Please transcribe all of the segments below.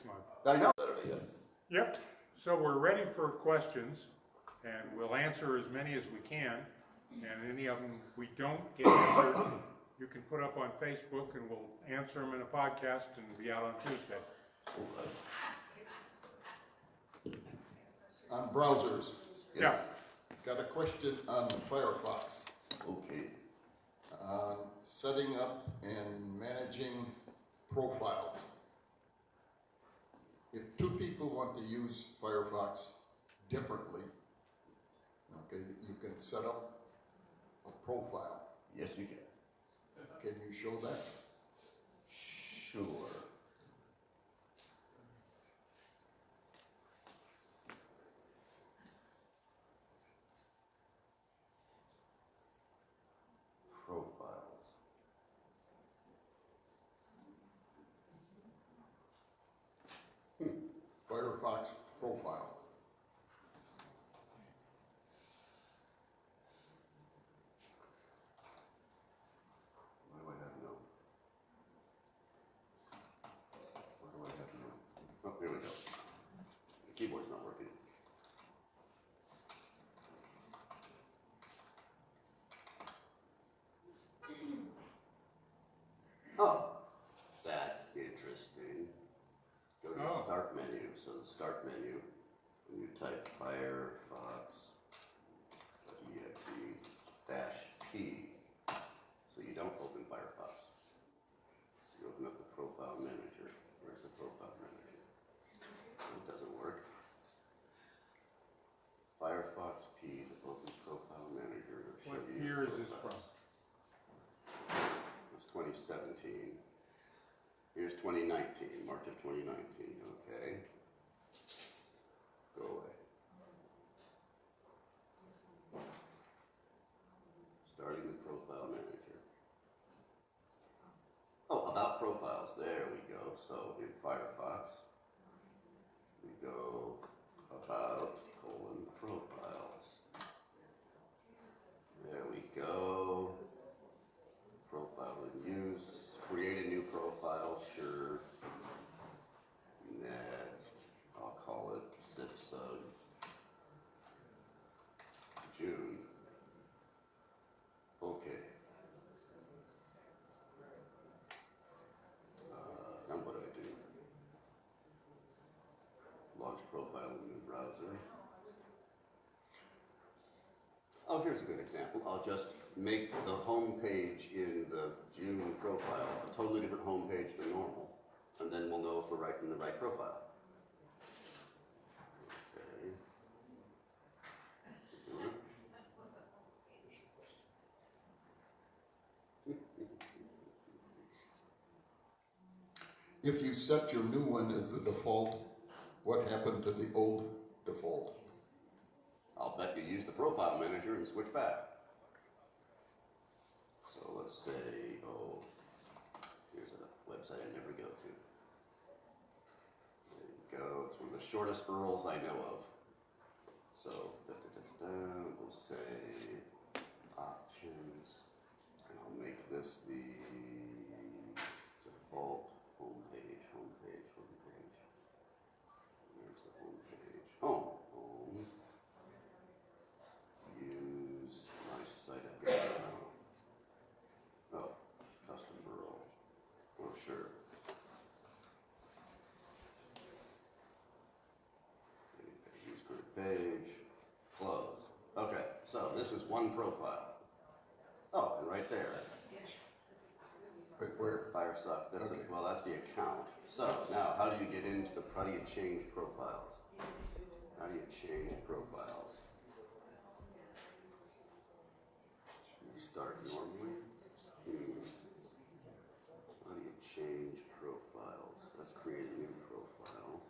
next month. I know. Yep. So we're ready for questions, and we'll answer as many as we can. And any of them we don't get answered, you can put up on Facebook, and we'll answer them in a podcast and be out on Tuesday. On browsers. Yeah. Got a question on Firefox. Okay. Setting up and managing profiles. If two people want to use Firefox differently, okay, you can set up a profile. Yes, you can. Can you show that? Sure. Profiles. Firefox profile. What do I have now? What do I have now? Oh, here we go. The keyboard's not working. Oh, that's interesting. Go to the Start menu. So the Start menu, when you type Firefox.exe-p, so you don't open Firefox. You open up the Profile Manager. Where's the Profile Manager? It doesn't work. Firefox P to open Profile Manager. What year is this from? It's 2017. Here's 2019, March of 2019, okay. Go away. Starting the Profile Manager. Oh, about profiles, there we go. So in Firefox, we go about, profiles. There we go. Profile in use. Create a new profile, sure. Next, I'll call it CIPCUG June. Okay. Now what do I do? Launch profile in new browser. Oh, here's a good example. I'll just make the home page in the June profile a totally different home page than normal, and then we'll know if we're writing the right profile. Okay. If you set your new one as the default, what happened to the old default? I'll bet you use the Profile Manager and switch back. So let's say, oh, here's a website I never go to. There you go. It's one of the shortest URLs I know of. So, we'll say options, and I'll make this the default homepage, homepage, homepage. Where's the homepage? Home. Use my site I got now. Oh, custom URL. Oh, sure. Use current page. Close. Okay, so this is one profile. Oh, and right there. Wait, where? Firefox. That's Okay. well, that's the account. So now, how do you get into the? How do you change profiles? How do you change profiles? You start normally. How do you change profiles? Let's create a new profile.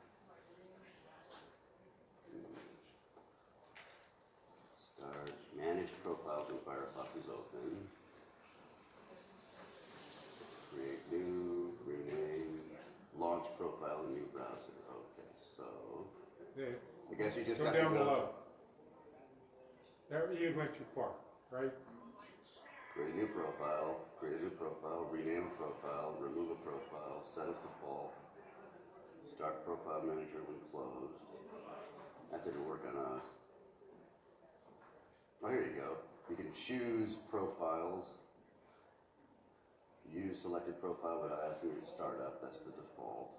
Start. Manage profiles in Firefox is open. Create new, rename, launch profile in new browser. Okay, so I guess you just go got down to go below. There, you went too far, right? Create a new profile, rename a profile, remove a profile, set as default. Start profile manager when closed. That didn't work on us. Oh, here you go. You can choose profiles. Use selected profile without asking you to start up. That's the default.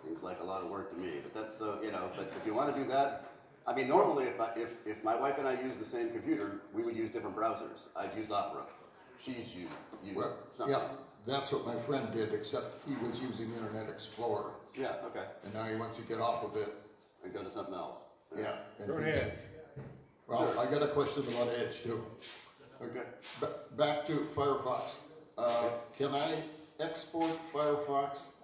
Seems like a lot of work to me, but that's you know. But if you want to do that, I mean, normally if my wife and I use the same computer, we would use different browsers. I'd use Opera. She's used Well, something. yeah, that's what my friend did, except he was using Internet Explorer. Yeah. Okay. And now he wants to get off of it. And go to something else. Yeah. And Go he's- ahead. Well, I got a question about Edge too. Okay. Back to Firefox. Can I export Firefox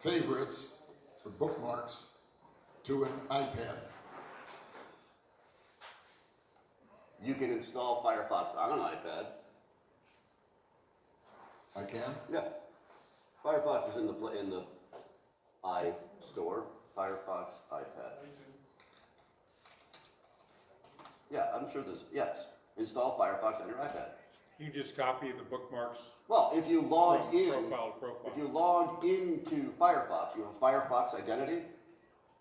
favorites or bookmarks to an iPad? You can install Firefox on an iPad. I can? Yeah. Firefox is in the iStore. Firefox iPad. Yeah, I'm sure there's, yes. Install Firefox on your iPad. You just copy the bookmarks Well, if you log from in, profile to profile. if you log into Firefox, you have a Firefox identity,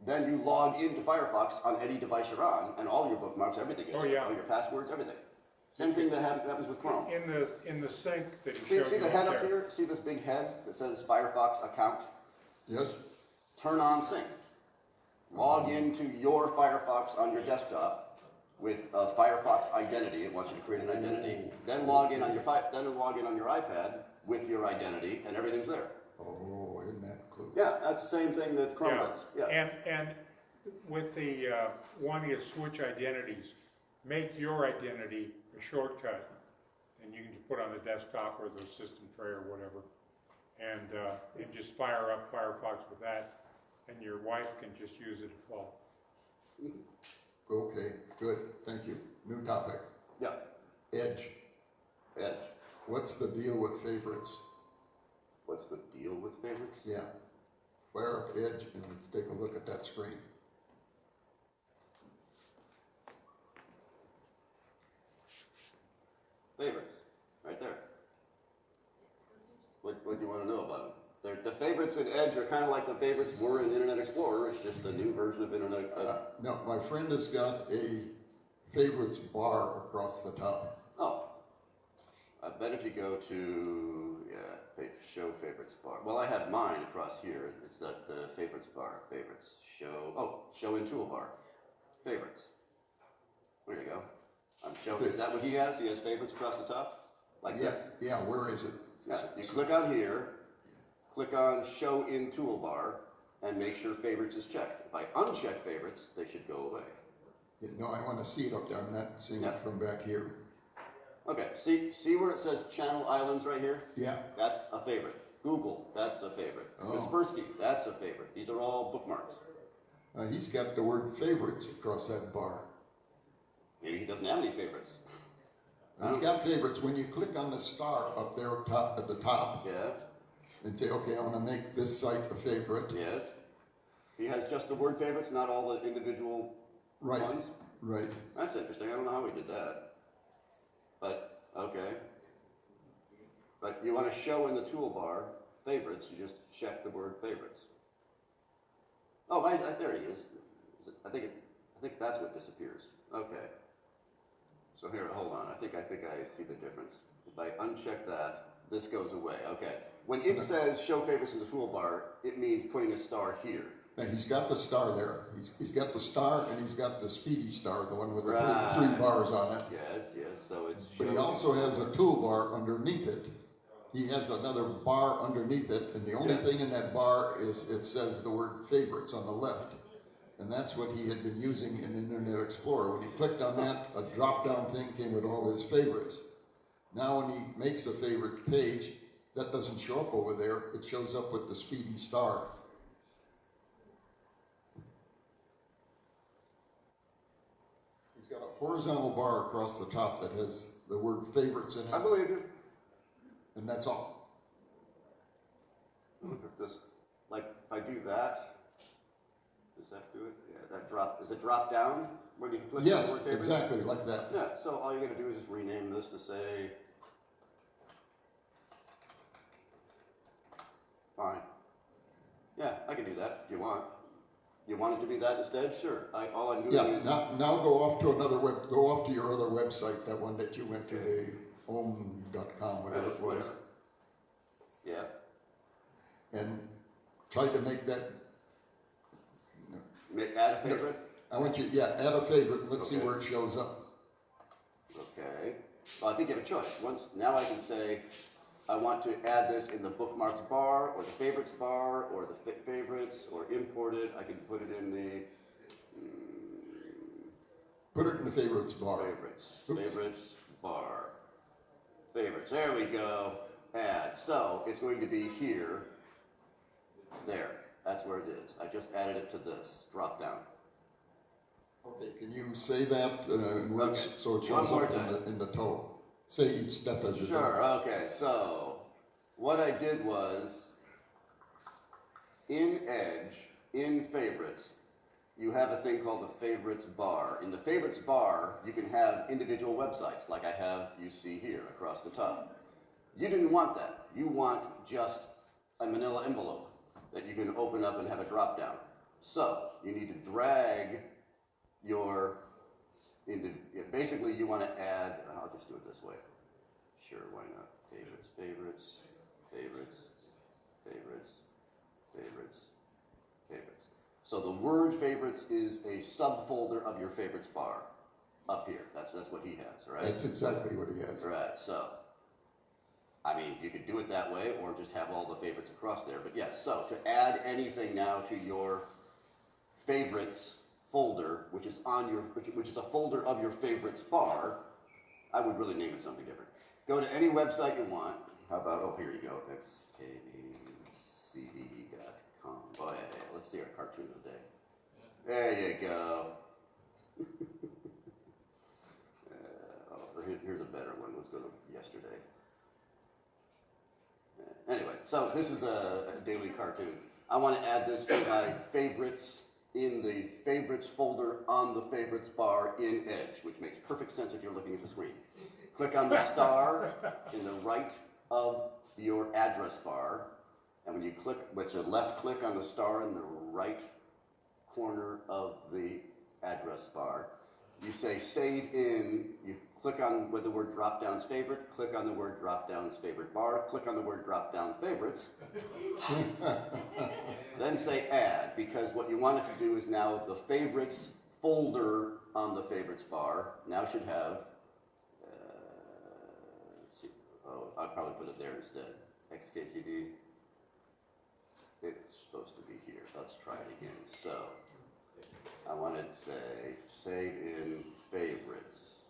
then you log into Firefox on any device you're on, and all your bookmarks, everything is Oh, there. yeah. All your passwords, everything. Same thing that happens with Chrome. In the sync that you showed See the me head up up there. here? See this big head that says Firefox account? Yes? Turn on sync. Log into your Firefox on your desktop with a Firefox identity. It wants you to create an identity. Then log in on your iPad with your identity, and everything's there. Oh, isn't that cool? Yeah, that's the same thing that Chrome does. Yeah. And with the wanting to switch identities, make your identity a shortcut, and you can just put on the desktop or the system tray or whatever, and just fire up Firefox with that, and your wife can just use the default. Okay, good, thank you. New topic. Yeah. Edge. Edge. What's the deal with favorites? What's the deal with favorites? Yeah. Fire up Edge and let's take a look at that screen. Favorites. Right there. What do you want to know about them? The favorites in Edge are kind of like the favorites were in Internet Explorer. It's just a new version of Internet. No, my friend has got a favorites bar across the top. Oh, I bet if you go to show favorites bar. Well, I have mine across here. It's the favorites bar. Favorites show in toolbar. Favorites. There you go. Is that what he has? He has favorites across the top, like this. Yeah. Where is it? Yeah. You click on here. Click on Show in Toolbar and make sure Favorites is checked. If I uncheck Favorites, they should go away. No, I want to see it up there. I'm not seeing it from back here. Okay, see where it says Channel Islands right here? Yeah. That's a favorite. Google, that's a favorite. Oh. Kaspersky, that's a favorite. These are all bookmarks. He's got the word favorites across that bar. Maybe he doesn't have any favorites. He's got favorites. When you click on the star up there at the top, Yeah, and say, okay, I want to make this site a favorite. yes. He has just the word favorites, not all the individual Right. ones. Right. That's interesting. I don't know how we did that. But, okay. But you want to show in the toolbar favorites, you just check the word favorites. Oh, there he is. I think that's what disappears. Okay. So here, hold on. I think I see the difference. If I uncheck that, this goes away. Okay. When it says show favorites in the toolbar, it means putting a star here. Now, he's got the star there. He's got the star and he's got the speedy star, the one with the Right. three bars on it. Yes. So it's. But he also has a toolbar underneath it. He has another bar underneath it, and the only thing in that bar is it says the word favorites on the left. And that's what he had been using in Internet Explorer. When he clicked on that, a drop-down thing came with all his favorites. Now when he makes a favorite page, that doesn't show up over there. It shows up with the speedy star. He's got a horizontal bar across the top that has the word favorites in I it, believe you. and that's all. If this, like, if I do that, does that do it? Yeah, does it drop down when you click on Yes, the word favorites? exactly, like that. Yeah, so all you gotta do is just rename this to say Fine. Yeah, I can do that if you want. You want it to be that instead? Sure. All I'm doing Yeah, is... now go off to go off to your other website, that one that you went to, the home.com, whatever it was. Yeah. And try to make that, Add a favorite? I want you, yeah, add a favorite, and let's see Okay. where it shows up. Okay. Well, I think you have a choice. Now I can say, I want to add this in the bookmarks bar, or the favorites bar, or the favorites, or import it. I can put it in the Put it in the favorites bar. favorites. Oops. Favorites bar. Favorites. There we go. Add. So it's going to be here. There. That's where it is. I just added it to this drop down. Okay, can you say that in words Okay. so it One shows more up time. in the total? Say each step as you go. Sure, okay, so what I did was, in Edge, in Favorites, you have a thing called the Favorites bar. In the Favorites bar, you can have individual websites, like you see here across the top. You didn't want that. You want just a manila envelope that you can open up and have a drop down. So, you need to drag your, basically you want to add, I'll just do it this way. Sure, why not? Favorites, favorites, favorites, favorites, favorites, favorites. So the word favorites is a subfolder of your favorites bar up here. That's what he has, right? That's exactly what he has. Right, so, I mean, you could do it that way or just have all the favorites across there. But yes, so to add anything now to your favorites folder, which is a folder of your favorites bar, I would really name it something different. Go to any website you want. How about, oh, here you go, xkacd.com. Oh, yeah, let's see our cartoon of the day. There you go. Here's a better one. Let's go to yesterday. Anyway, so this is a daily cartoon. I want to add this to my favorites in the favorites folder on the favorites bar in Edge, which makes perfect sense if you're looking at the screen. Click on the star in the right of your address bar, and when you click, it's a left click on the star in the right corner of the address bar, you say save in, you click on with the word drop down's favorite, click on the word drop down's favorite bar, click on the word drop down favorites, then say add, because what you want it to do is now the favorites folder on the favorites bar now should have, let's see, oh, I'll probably put it there instead, xkcd, it's supposed to be here, let's try it again. So, I want to say save in favorites.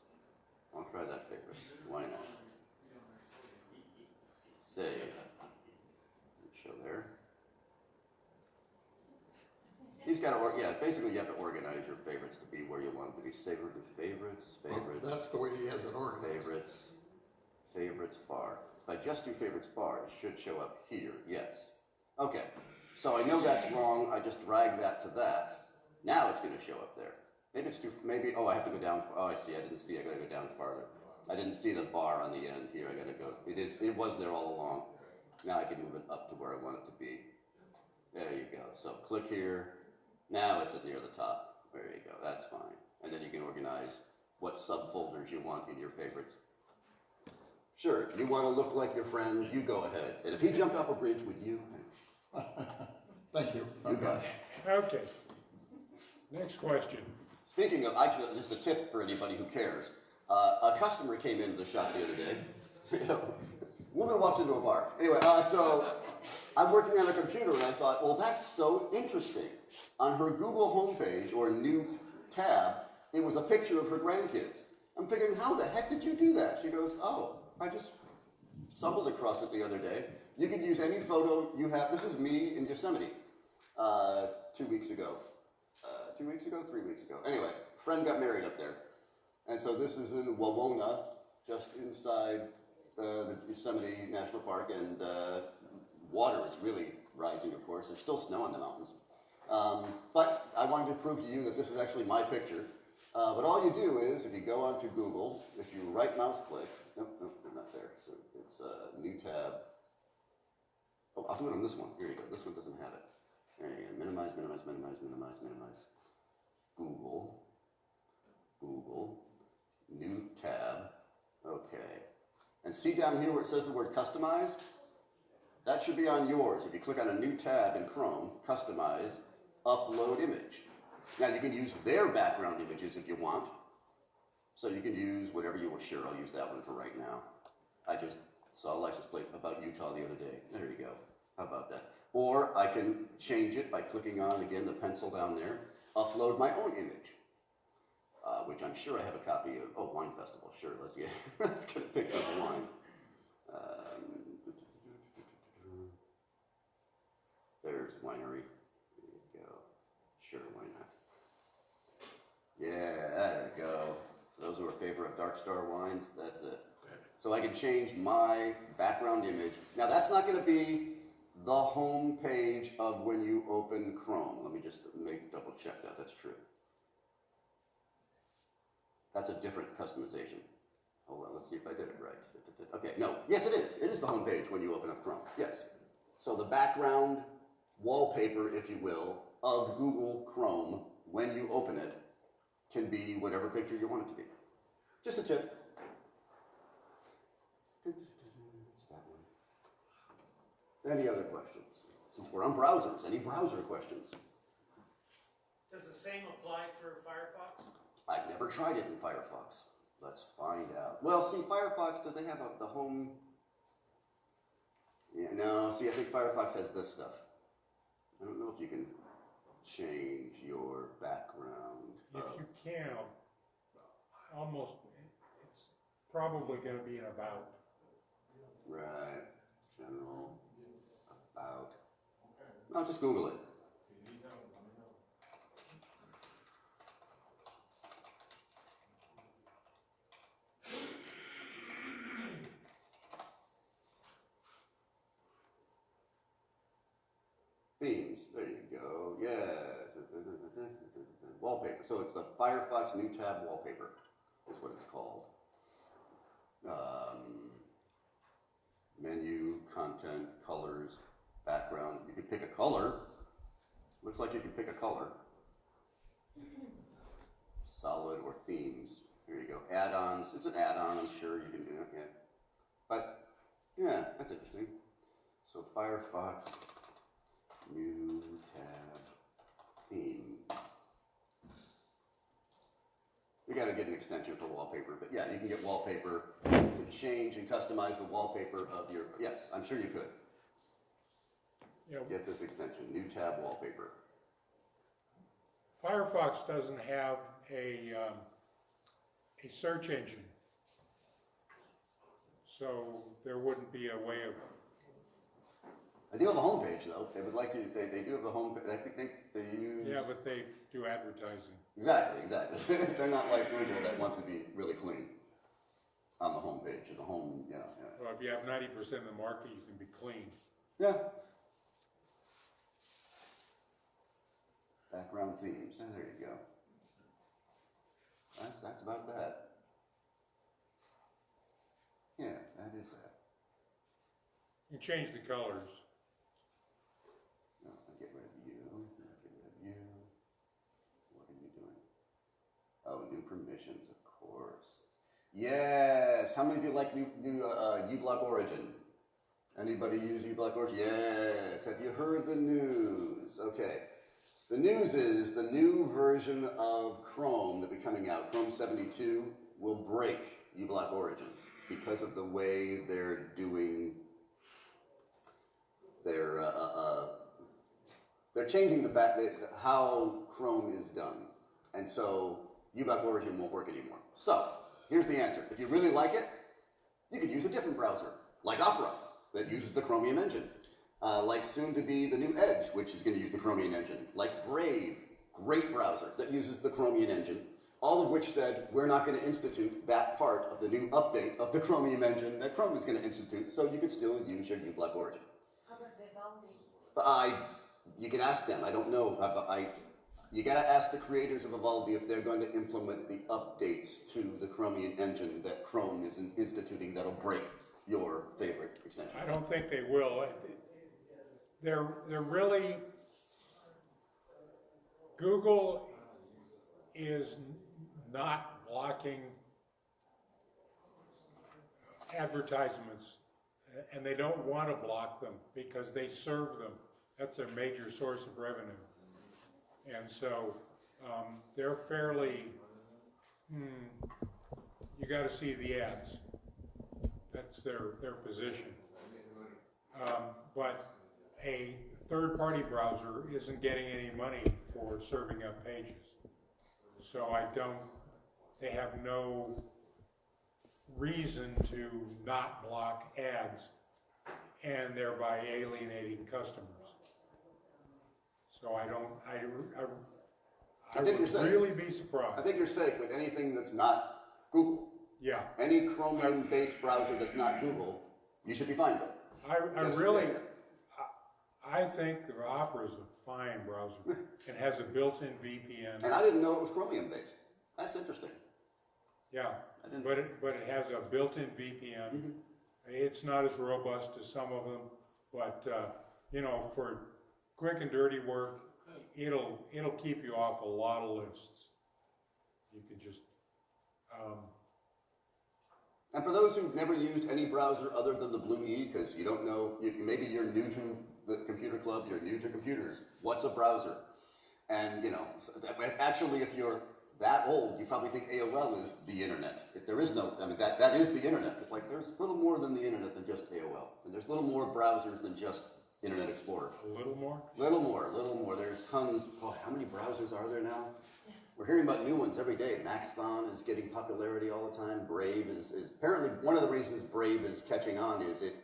I'll try that favorites. Why not? Save. Does it show there? He's got to, yeah, basically you have to organize your favorites to be where you want them to be. Save in favorites, favorites. Well, that's the way he has it organized. Favorites, favorites bar. If I just do favorites bar, it should show up here, yes. Okay, so I know that's wrong. I just drag that to that. Now it's going to show up there. Maybe it's too, oh, I have to go down, oh, I see, I didn't see, I got to go down farther. I didn't see the bar on the end here, I got to go, it was there all along. Now I can move it up to where I want it to be. There you go, so click here, now it's near the top. There you go, that's fine. And then you can organize what subfolders you want in your favorites. Sure, if you want to look like your friend, you go ahead. And if he jumped off a bridge, would you? Thank you. You got it. Okay. Next question. Speaking of, actually, just a tip for anybody who cares. A customer came into the shop the other day. Woman walks into a bar. Anyway, so I'm working on a computer and I thought, well, that's so interesting. On her Google homepage or new tab, it was a picture of her grandkids. I'm figuring, how the heck did you do that? She goes, oh, I just stumbled across it the other day. You can use any photo you have. This is me in Yosemite 2 weeks ago. 2 weeks ago, 3 weeks ago. Anyway, friend got married up there. And so this is in Wawona, just inside the Yosemite National Park, and water is really rising, of course. There's still snow on the mountains. But I wanted to prove to you that this is actually my picture. But all you do is, if you go onto Google, if you right mouse click, nope, not there. So it's a new tab. Oh, I'll do it on this one. Here you go. This one doesn't have it. There you go. Minimize, minimize, minimize, minimize, minimize. Google. Google. New tab. Okay. And see down here where it says the word customize? That should be on yours. If you click on a new tab in Chrome, customize, upload image. Now you can use their background images if you want. So you can use whatever you want. Sure, I'll use that one for right now. I just saw a license plate about Utah the other day. There you go. How about that? Or I can change it by clicking on, again, the pencil down there, upload my own image, which I'm sure I have a copy of. Oh, Wine Festival. Sure, let's get a picture of the wine. There's winery. There you go. Sure, why not? Yeah, there we go. For those who are in favor of Dark Star wines, that's it. So I can change my background image. Now that's not going to be the home page of when you open Chrome. Let me just double check that. That's true. That's a different customization. Hold on, let's see if I did it right. Okay, no. Yes, it is. It is the home page when you open up Chrome. Yes. So the background wallpaper, if you will, of Google Chrome when you open it can be whatever picture you want it to be. Just a tip. It's that one. Any other questions? Since we're on browsers, any browser questions? Does the same apply for Firefox? I've never tried it in Firefox. Let's find out. Well, see, Firefox, do they have the home? Yeah, no, see, I think Firefox has this stuff. I don't know if you can change your background. If you can, almost, it's probably going to be an about. Right, general, about. No, just Google it. Themes, there you go, yeah. Wallpaper, so it's the Firefox new tab wallpaper is what it's called. Menu, content, colors, background. You can pick a color. Looks like you can pick a color. Solid or themes. Here you go. Add-ons. It's an add-on, I'm sure you can do it. Yeah. But, yeah, that's interesting. So Firefox, new tab, theme. You got to get an extension for wallpaper, but yeah, you can get wallpaper to change and customize the wallpaper of your. Yes, I'm sure you could. Yeah. Get this extension, new tab wallpaper. Firefox doesn't have a search engine, so there wouldn't be a way of. I do have a homepage though. They would like you. They do have a homepage. I think they use. Yeah, but they do advertising. Exactly. They're not like Google that wants to be really clean on the homepage or the home. Yeah. Well, if you have 90% of the market, you can be clean. Yeah. Background themes. And there you go. That's about that. Yeah, that is that. You change the colors. No, get rid of you. Get rid of you. What are you doing? Oh, new permissions, of course. Yes. How many of you like new uBlock Origin? Anybody use uBlock Origin? Yes. Have you heard the news? Okay. The news is the new version of Chrome that will be coming out, Chrome 72, will break uBlock Origin because of the way they're doing their, they're changing the fact that how Chrome is done. And so uBlock Origin won't work anymore. So here's the answer. If you really like it, you could use a different browser, like Opera, that uses the Chromium engine. Like soon to be the new Edge, which is going to use the Chromium engine. Like Brave, great browser that uses the Chromium engine. All of which said, we're not going to institute that part of the new update of the Chromium engine that Chrome is going to institute, so you can still use your uBlock Origin. How about Vivaldi? You can ask them. I don't know. You got to ask the creators of Vivaldi if they're going to implement the updates to the Chromium engine that Chrome is instituting that'll break your favorite extension. I don't think they will. they're really, Google is not blocking advertisements, and they don't want to block them because they serve them. That's their major source of revenue. And so they're fairly, you got to see the ads. That's their position. But a third-party browser isn't getting any money for serving up pages. So they have no reason to not block ads and thereby alienating customers. So I think you're would safe. really be surprised. I think you're safe with anything that's not Google. Yeah. Any Chromium-based browser that's not Google, you should be fine with. I think the Opera is a fine browser and has a built-in VPN. And I didn't know it was Chromium-based. That's interesting. Yeah, but it has a built-in VPN. Mm-hmm. It's not as robust as some of them, but you know, for quick and dirty work, it'll keep you off a lot of lists. You can just. And for those who've never used any browser other than the Blue E, because you don't know, maybe you're new to the computer club, you're new to computers. What's a browser? And you know, actually, if you're that old, you probably think AOL is the internet. If there is no, I mean, that is the internet. It's like there's a little more than the internet than just AOL. And there's a little more browsers than just Internet Explorer. A little more? Little more. There's tons. Oh, how many browsers are there now? We're hearing about new ones every day. Maxthon is getting popularity all the time. Brave is apparently one of the reasons Brave is catching on is it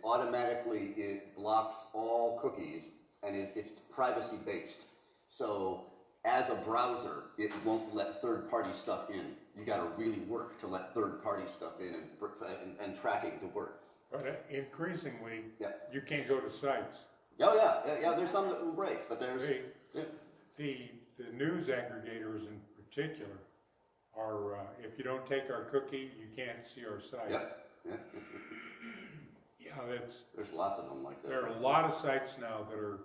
blocks all cookies and it's privacy based. So as a browser, it won't let third-party stuff in. You got to really work to let third-party stuff in and tracking to work. But increasingly, you can't go to sites. Oh yeah. There's some that will break, but there's the news aggregators in particular are if you don't take our cookie, you can't see our site. Yeah, there's lots of them like that. There are a lot of sites now that are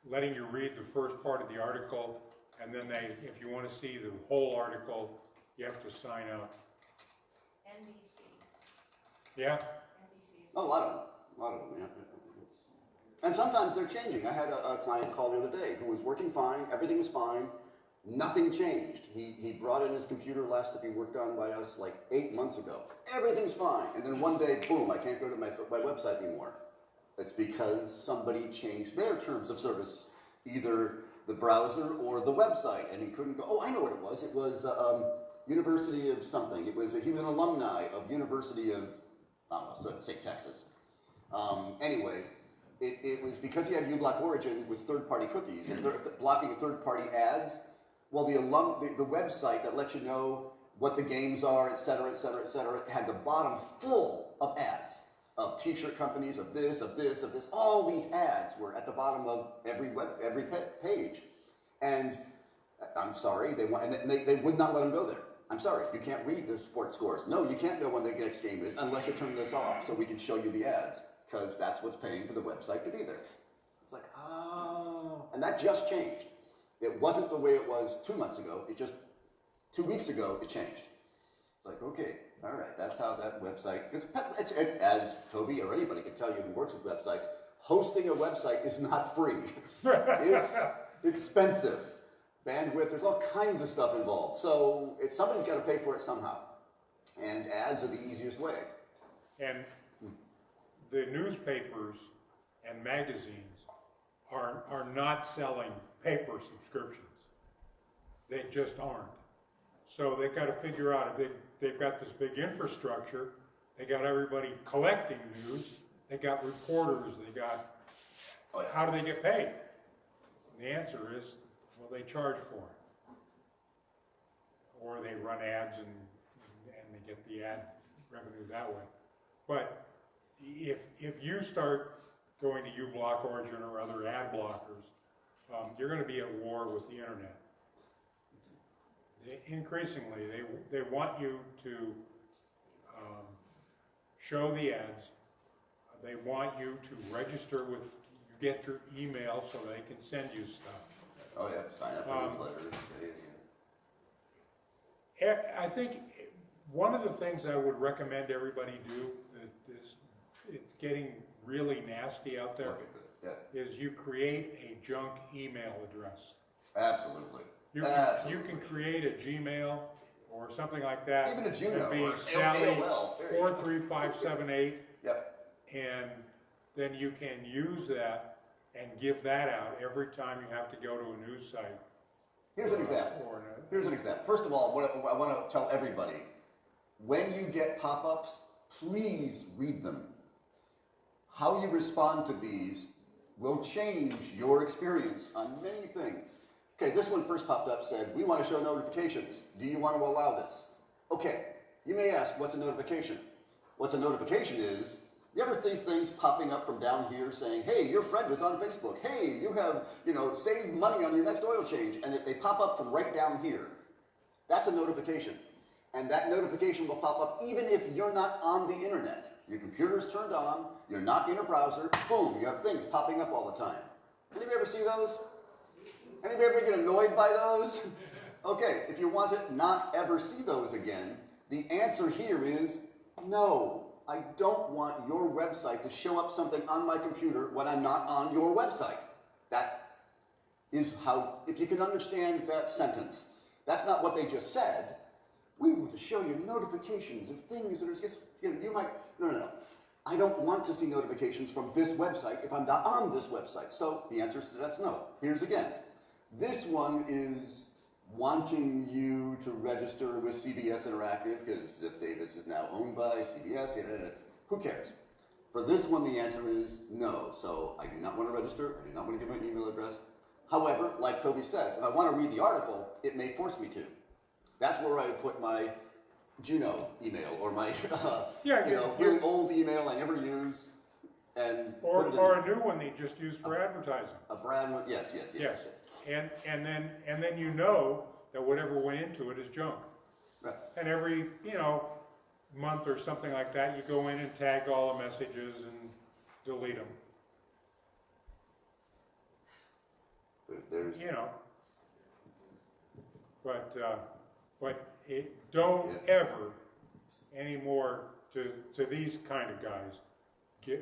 letting you read the first part of the article, and then if you want to see the whole article, you have to sign up. NBC. Yeah. NBC. Oh, a lot of them, yeah. And sometimes they're changing. I had a client call the other day who was working fine, everything was fine, nothing changed. He brought in his computer last to be worked on by us like 8 months ago. Everything's fine. And then one day, boom, I can't go to my website anymore. It's because somebody changed their terms of service, either the browser or the website, and he couldn't go. Oh, I know what it was. It was University of something. He was an alumni of University of, I don't know, say Texas. Anyway, it was because he had uBlock Origin with third-party cookies and blocking third-party ads. Well, the website that lets you know what the games are, et cetera, had the bottom full of ads. Of t-shirt companies, of this. All these ads were at the bottom of every page. And I'm sorry, they would not let him go there. I'm sorry, you can't read the sports scores. No, you can't know when the next game is unless you turn this off so we can show you the ads, because that's what's paying for the website to be there. It's like, oh. And that just changed. It wasn't the way it was 2 months ago. It just, 2 weeks ago, it changed. It's like, okay. All right, that's how that website, as Toby or anybody can tell you who works with websites, hosting a website is not free. It's expensive. Bandwidth, there's all kinds of stuff involved. So somebody's got to pay for it somehow. And ads are the easiest way. And the newspapers and magazines are not selling paper subscriptions. They just aren't. So they've got to figure out if they've got this big infrastructure, they got everybody collecting news, they got reporters, how do they get paid? And the answer is, well, they charge for it. Or they run ads and they get the ad revenue that way. But if you start going to uBlock Origin or other ad blockers, you're going to be at war with the internet. Increasingly, they want you to show the ads. They want you to register with, you get your email so they can send you stuff. Oh, yeah, sign up for newsletters. I think one of the things I would recommend everybody do that is, it's getting really nasty out there, Look at this, yes. is you create a junk email address. Absolutely. You can create a Gmail or something like that. Even a Juno and be or Sally AOL. There you go. 43578, Yep. and then you can use that and give that out every time you have to go to a news site. Here's an example. Here's an example. First of all, I want to tell everybody, when you get pop-ups, please read them. How you respond to these will change your experience on many things. Okay, this one first popped up, said, we want to show notifications. Do you want to allow this? Okay, you may ask, what's a notification? What's a notification is, you ever see things popping up from down here saying, hey, your friend is on Facebook. Hey, you have, saved money on your next oil change. And they pop up from right down here. That's a notification. And that notification will pop up even if you're not on the internet. Your computer's turned on, you're not in a browser, boom, you have things popping up all the time. Anybody ever see those? Anybody ever get annoyed by those? Okay, if you want to not ever see those again, the answer here is no. I don't want your website to show up something on my computer when I'm not on your website. That is how, if you can understand that sentence, that's not what they just said. We want to show you notifications of things that are, you might, no. I don't want to see notifications from this website if I'm not on this website. So the answer to that's no. Here's again. This one is wanting you to register with CBS Interactive, because Ziff Davis is now owned by CBS, who cares? For this one, the answer is no. So I do not want to register, I do not want to give my email address. However, like Toby says, if I want to read the article, it may force me to. That's where I put my Juno email, or my really old email I never use, and or a new one they just use for advertising. A brand one, yes. And then you know that whatever went into it is junk. Right. And every month or something like that, you go in and tag all the messages and delete them. There's but don't ever anymore to these kind of guys. The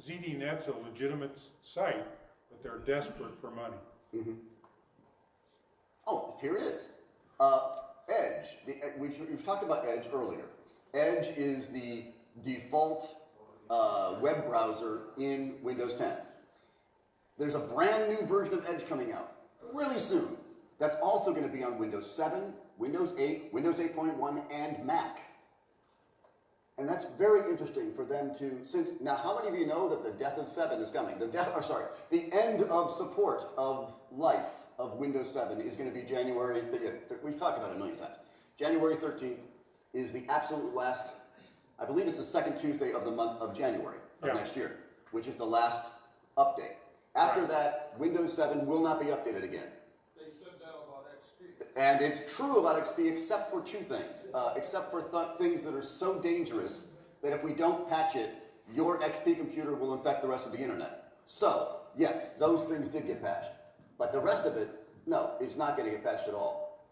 ZDNet's a legitimate site, but they're desperate for money. Mm-hmm. Oh, here it is. Edge. We've talked about Edge earlier. Edge is the default web browser in Windows 10. There's a brand new version of Edge coming out really soon. That's also going to be on Windows 7, Windows 8, Windows 8.1, and Mac. And that's very interesting for them to, now how many of you know that the death of 7 is coming? The end of support of life of Windows 7 is going to be January, we've talked about it a million times. January 13th is the absolute last, I believe it's the second Tuesday of the month of January of next year, which is the last update. After that, Windows 7 will not be updated again. They said that about XP. And it's true about XP except for two things. Except for things that are so dangerous that if we don't patch it, your XP computer will infect the rest of the internet. So, yes, those things did get patched. But the rest of it, no, it's not going to get patched at all.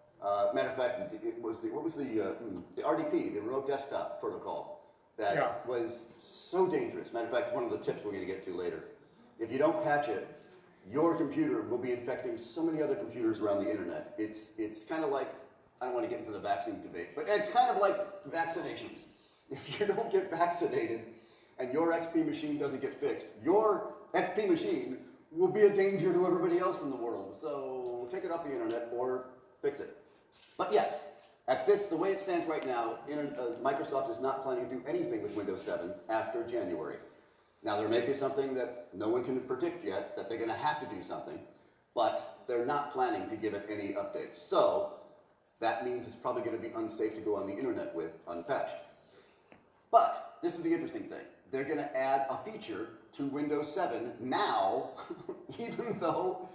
Matter of fact, it was the RDP, the remote desktop protocol, that was so dangerous. Matter of fact, it's one of the tips we're going to get to later. If you don't patch it, your computer will be infecting so many other computers around the internet. It's kind of like, I don't want to get into the vaccine debate, but it's kind of like vaccinations. If you don't get vaccinated and your XP machine doesn't get fixed, your XP machine will be a danger to everybody else in the world. So take it off the internet or fix it. But yes, the way it stands right now, Microsoft is not planning to do anything with Windows 7 after January. Now, there may be something that no one can predict yet, that they're going to have to do something, but they're not planning to give it any updates. So that means it's probably going to be unsafe to go on the internet with unpatched. But this is the interesting thing. They're going to add a feature to Windows 7 now, even though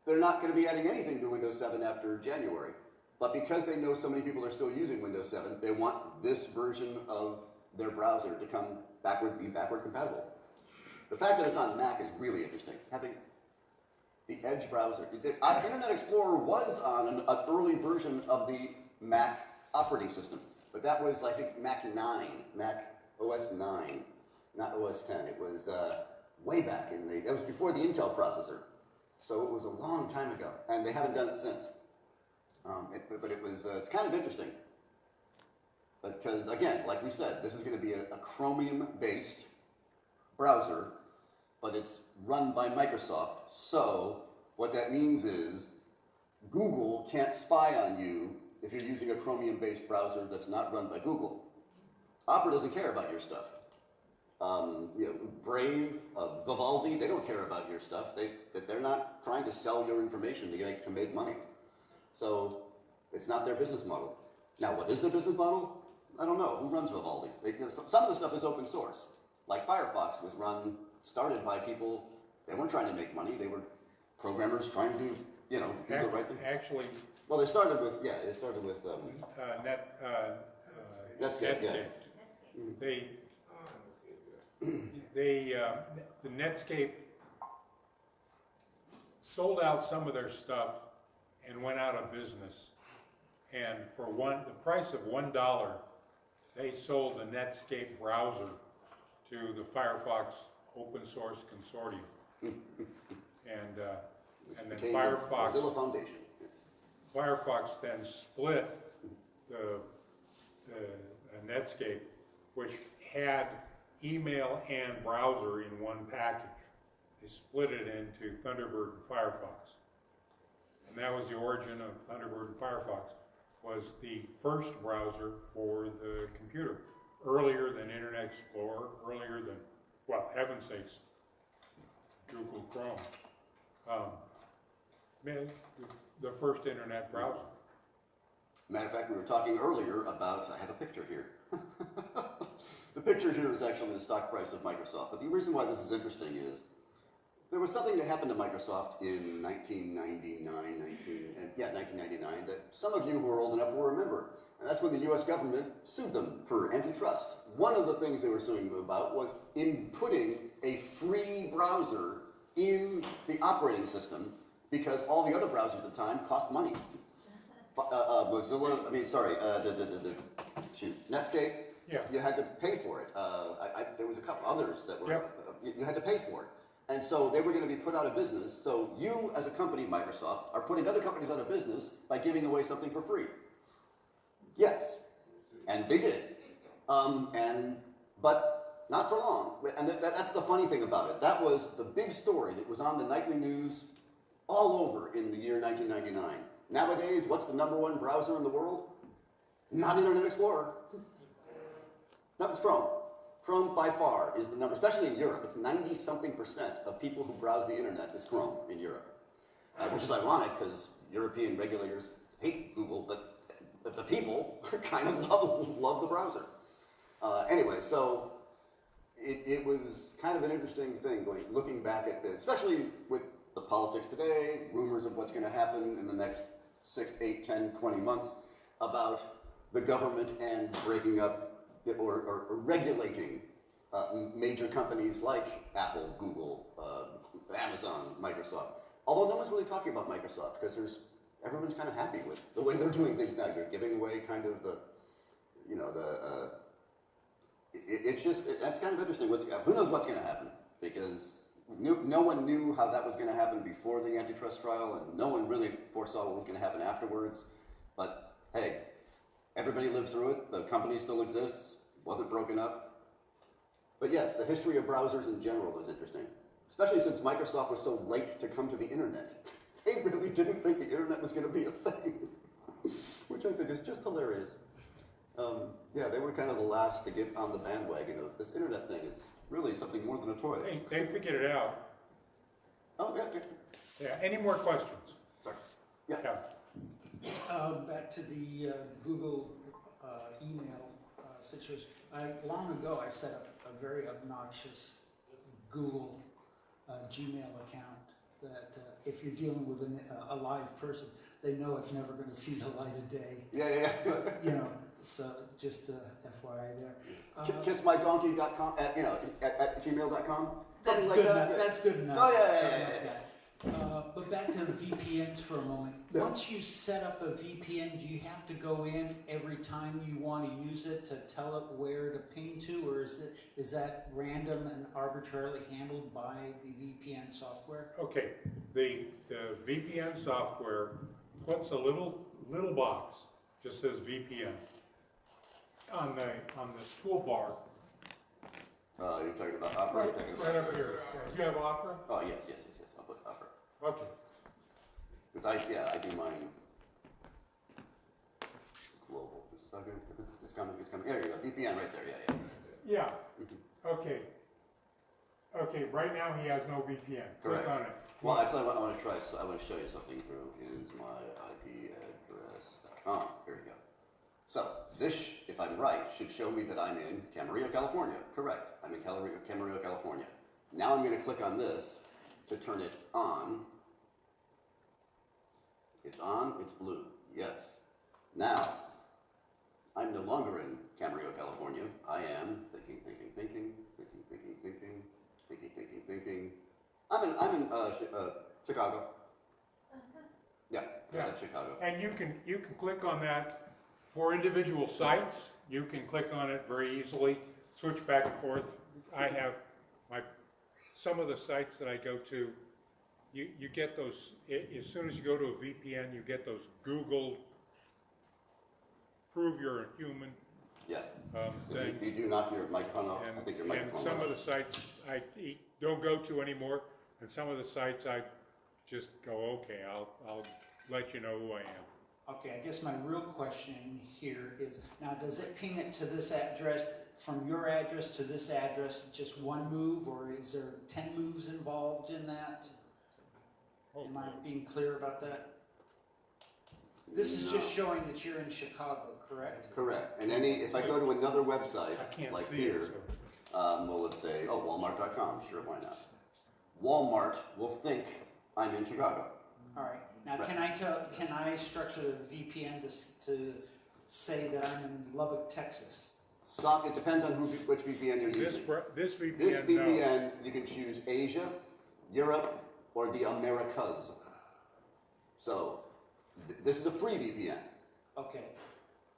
they're not going to be adding anything to Windows 7 after January. But because they know so many people are still using Windows 7, they want this version of their browser to be backward compatible. The fact that it's on Mac is really interesting. Having the Edge browser. Internet Explorer was on an early version of the Mac operating system, but that was, I think, Mac 9, Mac OS 9, not OS 10. It was way back in it was before the Intel processor. So it was a long time ago, and they haven't done it since. But it was, it's kind of interesting. Because, again, like we said, this is going to be a Chromium-based browser, but it's run by Microsoft. So what that means is Google can't spy on you if you're using a Chromium-based browser that's not run by Google. Opera doesn't care about your stuff. Brave, Vivaldi, they don't care about your stuff. They're not trying to sell your information to make money. So it's not their business model. Now, what is their business model? I don't know. Who runs Vivaldi? Some of the stuff is open source. Like Firefox was started by people, they weren't trying to make money. They were programmers trying to do the right thing. Actually, Well, they started with Netscape. Yeah. The Netscape sold out some of their stuff and went out of business. And for the price of $1, they sold the Netscape browser to the Firefox open source consortium. And then Mozilla Foundation. Firefox then split the Netscape, which had email and browser in one package. They split it into Thunderbird and Firefox. And that was the origin of Thunderbird and Firefox, was the first browser for the computer. Earlier than Internet Explorer, earlier than, well, heaven's sakes, Google Chrome. The first internet browser. Matter of fact, we were talking earlier about, I have a picture here. The picture here is actually the stock price of Microsoft. But the reason why this is interesting is there was something that happened to Microsoft in 1999 that some of you who are old enough will remember. And that's when the US government sued them for antitrust. One of the things they were suing them about was inputting a free browser in the operating system because all the other browsers at the time cost money. Netscape, Yeah. you had to pay for it. There was a couple others that were, you had to pay for it. And so they were going to be put out of business. So you, as a company, Microsoft, are putting other companies out of business by giving away something for free. Yes, and they did. But not for long. And that's the funny thing about it. That was the big story that was on the nightly news all over in the year 1999. Nowadays, what's the #1 browser in the world? Not Internet Explorer. No, it's Chrome. Chrome by far is the number, especially in Europe. It's 90-something% of people who browse the internet is Chrome in Europe. Which is ironic because European regulators hate Google, but the people kind of love the browser. Anyway, so it was kind of an interesting thing looking back at this, especially with the politics today, rumors of what's going to happen in the next 6, 8, 10, 20 months about the government and breaking up or regulating major companies like Apple, Google, Amazon, Microsoft. Although no one's really talking about Microsoft because everyone's kind of happy with the way they're doing things now. You're giving away kind of that's kind of interesting. Who knows what's going to happen? Because no one knew how that was going to happen before the antitrust trial, and no one really foresaw what was going to happen afterwards. But hey, everybody lived through it. The company still exists. Wasn't broken up. But yes, the history of browsers in general is interesting, especially since Microsoft was so late to come to the internet. They really didn't think the internet was going to be a thing, which I think is just hilarious. They were kind of the last to get on the bandwagon of this internet thing. It's really something more than a toy. They figured it out. Oh, yeah. Yeah. Any more questions? Sorry. Yeah. Back to the Google email situation. Long ago, I set up a very obnoxious Google Gmail account that if you're dealing with a live person, they know it's never going to see the light of day. Yeah. But, so just FYI there. Kissmydonkey.com, at gmail.com. That's Something like good that, enough, yeah. that's good enough. Oh, yeah, Something yeah, like that. But back to the VPNs for a moment. Yeah. Once you set up a VPN, do you have to go in every time you want to use it to tell it where to ping to, or is that random and arbitrarily handled by the VPN software? Okay, the VPN software puts a little box, just says VPN, on the toolbar. You're talking about Opera? You're talking about- Right up here. Do you have Opera? Oh, yes, I'll put Opera. Okay. Because I do mine global. Just a second. It's coming. There you go. VPN right there, yeah. Yeah, okay. Okay, right now he has no VPN. Correct. Click on it. Well, actually, I want to try. I want to show you something through is my ipaddress.com. Here we go. So this, if I'm right, should show me that I'm in Camarillo, California. Correct. I'm in Camarillo, California. Now I'm going to click on this to turn it on. It's on. It's blue. Yes. Now I'm no longer in Camarillo, California. I am thinking. I'm in Chicago. Yeah, Yeah. that's Chicago. And you can click on that for individual sites. You can click on it very easily, switch back and forth. I have some of the sites that I go to, you get those, as soon as you go to a VPN, you get those Google prove you're a human Yeah. things. You do knock your microphone off. I think your And microphone some went of the off. sites I don't go to anymore, and some of the sites I just go, okay, I'll let you know who I am. Okay, I guess my real question here is, now does it ping it to this address, from your address to this address, just one move, or is there 10 moves involved in that? Am I being clear about that? This is just showing that you're in Chicago, correct? Correct. And if I go to another website, I can't like see here, it, so. well, let's say, Walmart.com. Sure, why not? Walmart will think I'm in Chicago. All right. Now, Right. can I structure the VPN to say that I'm in Lubbock, Texas? It depends on which VPN you're This using. VPN, This no. VPN, you can choose Asia, Europe, or the Americas. So, this is a free VPN. Okay.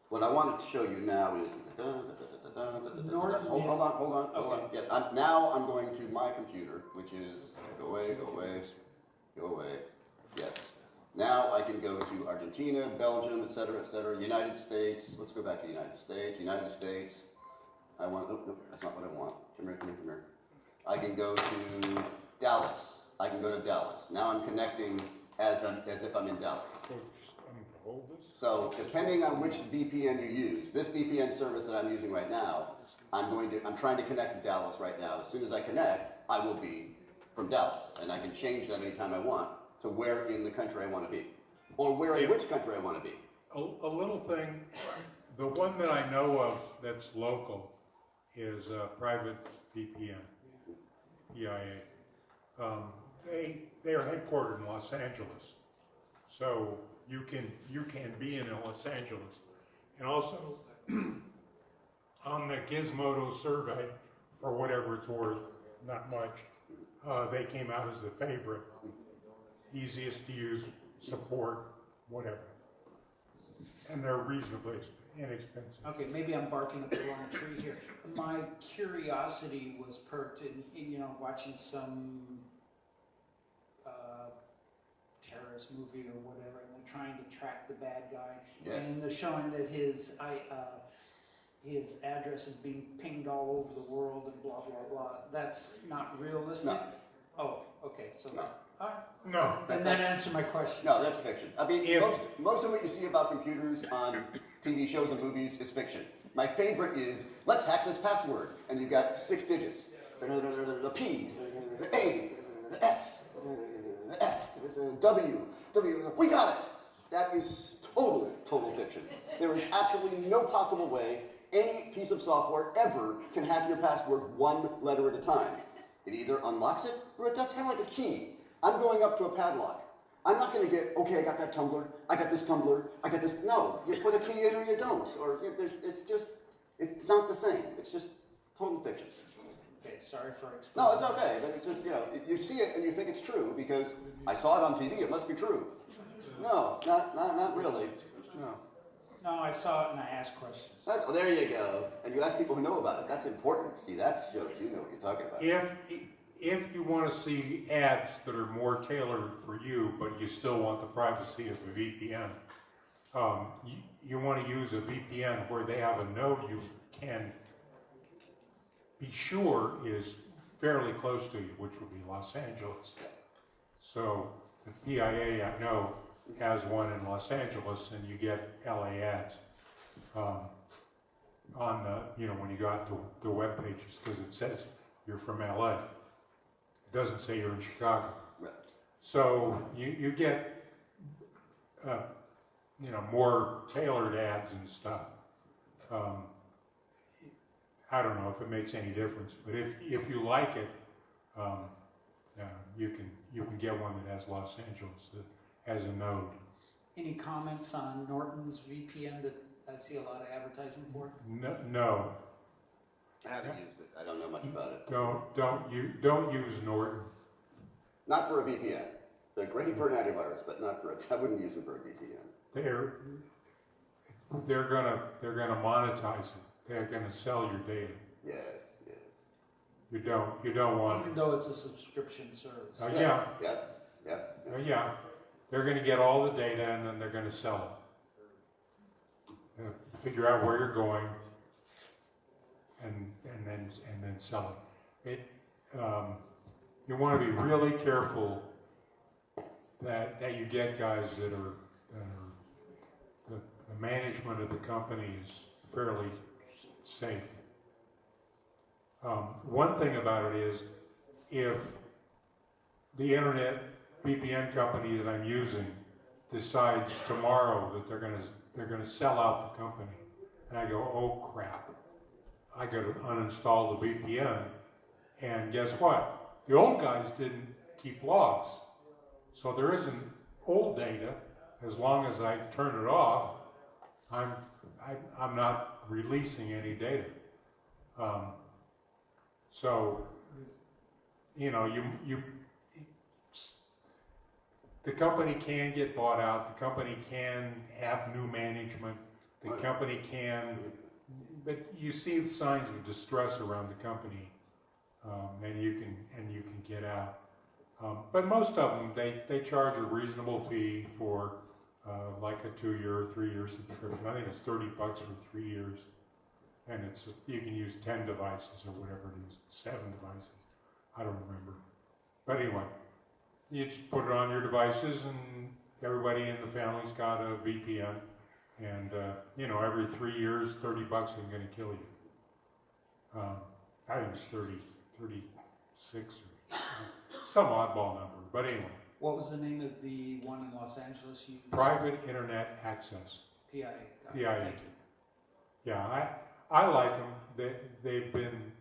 What I wanted to show you now is, hold on. Okay. Yeah, now I'm going to my computer, which is, go away. Yes. Now I can go to Argentina, Belgium, etc., United States. Let's go back to the United States. I want, nope, that's not what I want. Come here. I can go to Dallas. Now I'm connecting as if I'm in Dallas. Hold this. So depending on which VPN you use, this VPN service that I'm using right now, I'm trying to connect to Dallas right now. As soon as I connect, I will be from Dallas, and I can change that anytime I want to where in the country I want to be, or where in which country I want to be. A little thing, the one that I know of that's local is Private VPN, EIA. They are headquartered in Los Angeles, so you can be in Los Angeles, and also on the Gizmodo survey, for whatever it's worth, not much, they came out as the favorite, easiest to use, support, whatever, and they're reasonably inexpensive. Okay, maybe I'm barking up the wrong tree here. My curiosity was perked in watching some terrorist movie or whatever, and they're trying to track the bad guy, Yes. and they're showing that his address is being pinged all over the world and blah blah blah. That's not realistic. No. Oh, okay. So No. all right. No, Then that answered my question. No, that's fiction. I mean, If- most of what you see about computers on TV shows and movies is fiction. My favorite is, let's hack this password, and you've got 6 digits. The P, the A, the S, the F, the W, we got it! That is total fiction. There is absolutely no possible way any piece of software ever can hack your password 1 letter at a time. It either unlocks it, or it's kind of like a key. I'm going up to a padlock. I'm not going to get, okay, I got that tumbler, I got this tumbler, I got this. No, you put a key in or you don't. Or it's not the same. It's just total fiction. Okay, sorry for explaining. No, it's okay, but it's just, you see it and you think it's true because I saw it on TV, it must be true. No, not really, no. No, I saw it and I asked questions. Oh, there you go. And you ask people who know about it. That's important. See, that shows you know what you're talking about. If you want to see ads that are more tailored for you, but you still want the privacy of a VPN, you want to use a VPN where they have a node you can be sure is fairly close to you, which would be Los Angeles. So the PIA, I know, has one in Los Angeles, and you get LA ads on the, when you go out to the web pages, because it says you're from LA. It doesn't say you're in Chicago. Right. So you get, more tailored ads and stuff. I don't know if it makes any difference, but if you like it, you can get one that has Los Angeles that has a node. Any comments on Norton's VPN that I see a lot of advertising for? No. I haven't used it. I don't know much about it. Don't use Norton. Not for a VPN. They're great for an antivirus, but not for a. I wouldn't use them for a VPN. They're gonna monetize it. They're gonna sell your data. Yes. You don't want. Even though it's a subscription service. Yeah. Yeah. They're gonna get all the data and then they're gonna sell it. Figure out where you're going, and then sell it. You want to be really careful that you get guys that are the management of the company is fairly safe. One thing about it is, if the internet VPN company that I'm using decides tomorrow that they're gonna sell out the company, and I go, oh crap, I got to uninstall the VPN, and guess what? The old guys didn't keep logs, so there isn't old data. As long as I turn it off, I'm not releasing any data. So, the company can get bought out. The company can have new management. The company can, but you see the signs of distress around the company, and you can get out. But most of them, they charge a reasonable fee for like a 2-year or 3-year subscription. I think it's $30 for 3 years, and you can use 10 devices or whatever it is, 7 devices. I don't remember. But anyway, you just put it on your devices, and everybody in the family's got a VPN. And every 3 years, $30 isn't going to kill you. I think it's 36 or some oddball number. But anyway. What was the name of the one in Los Angeles? Private Internet Access. PIA. PIA. Thank you. Yeah, I like them. They've been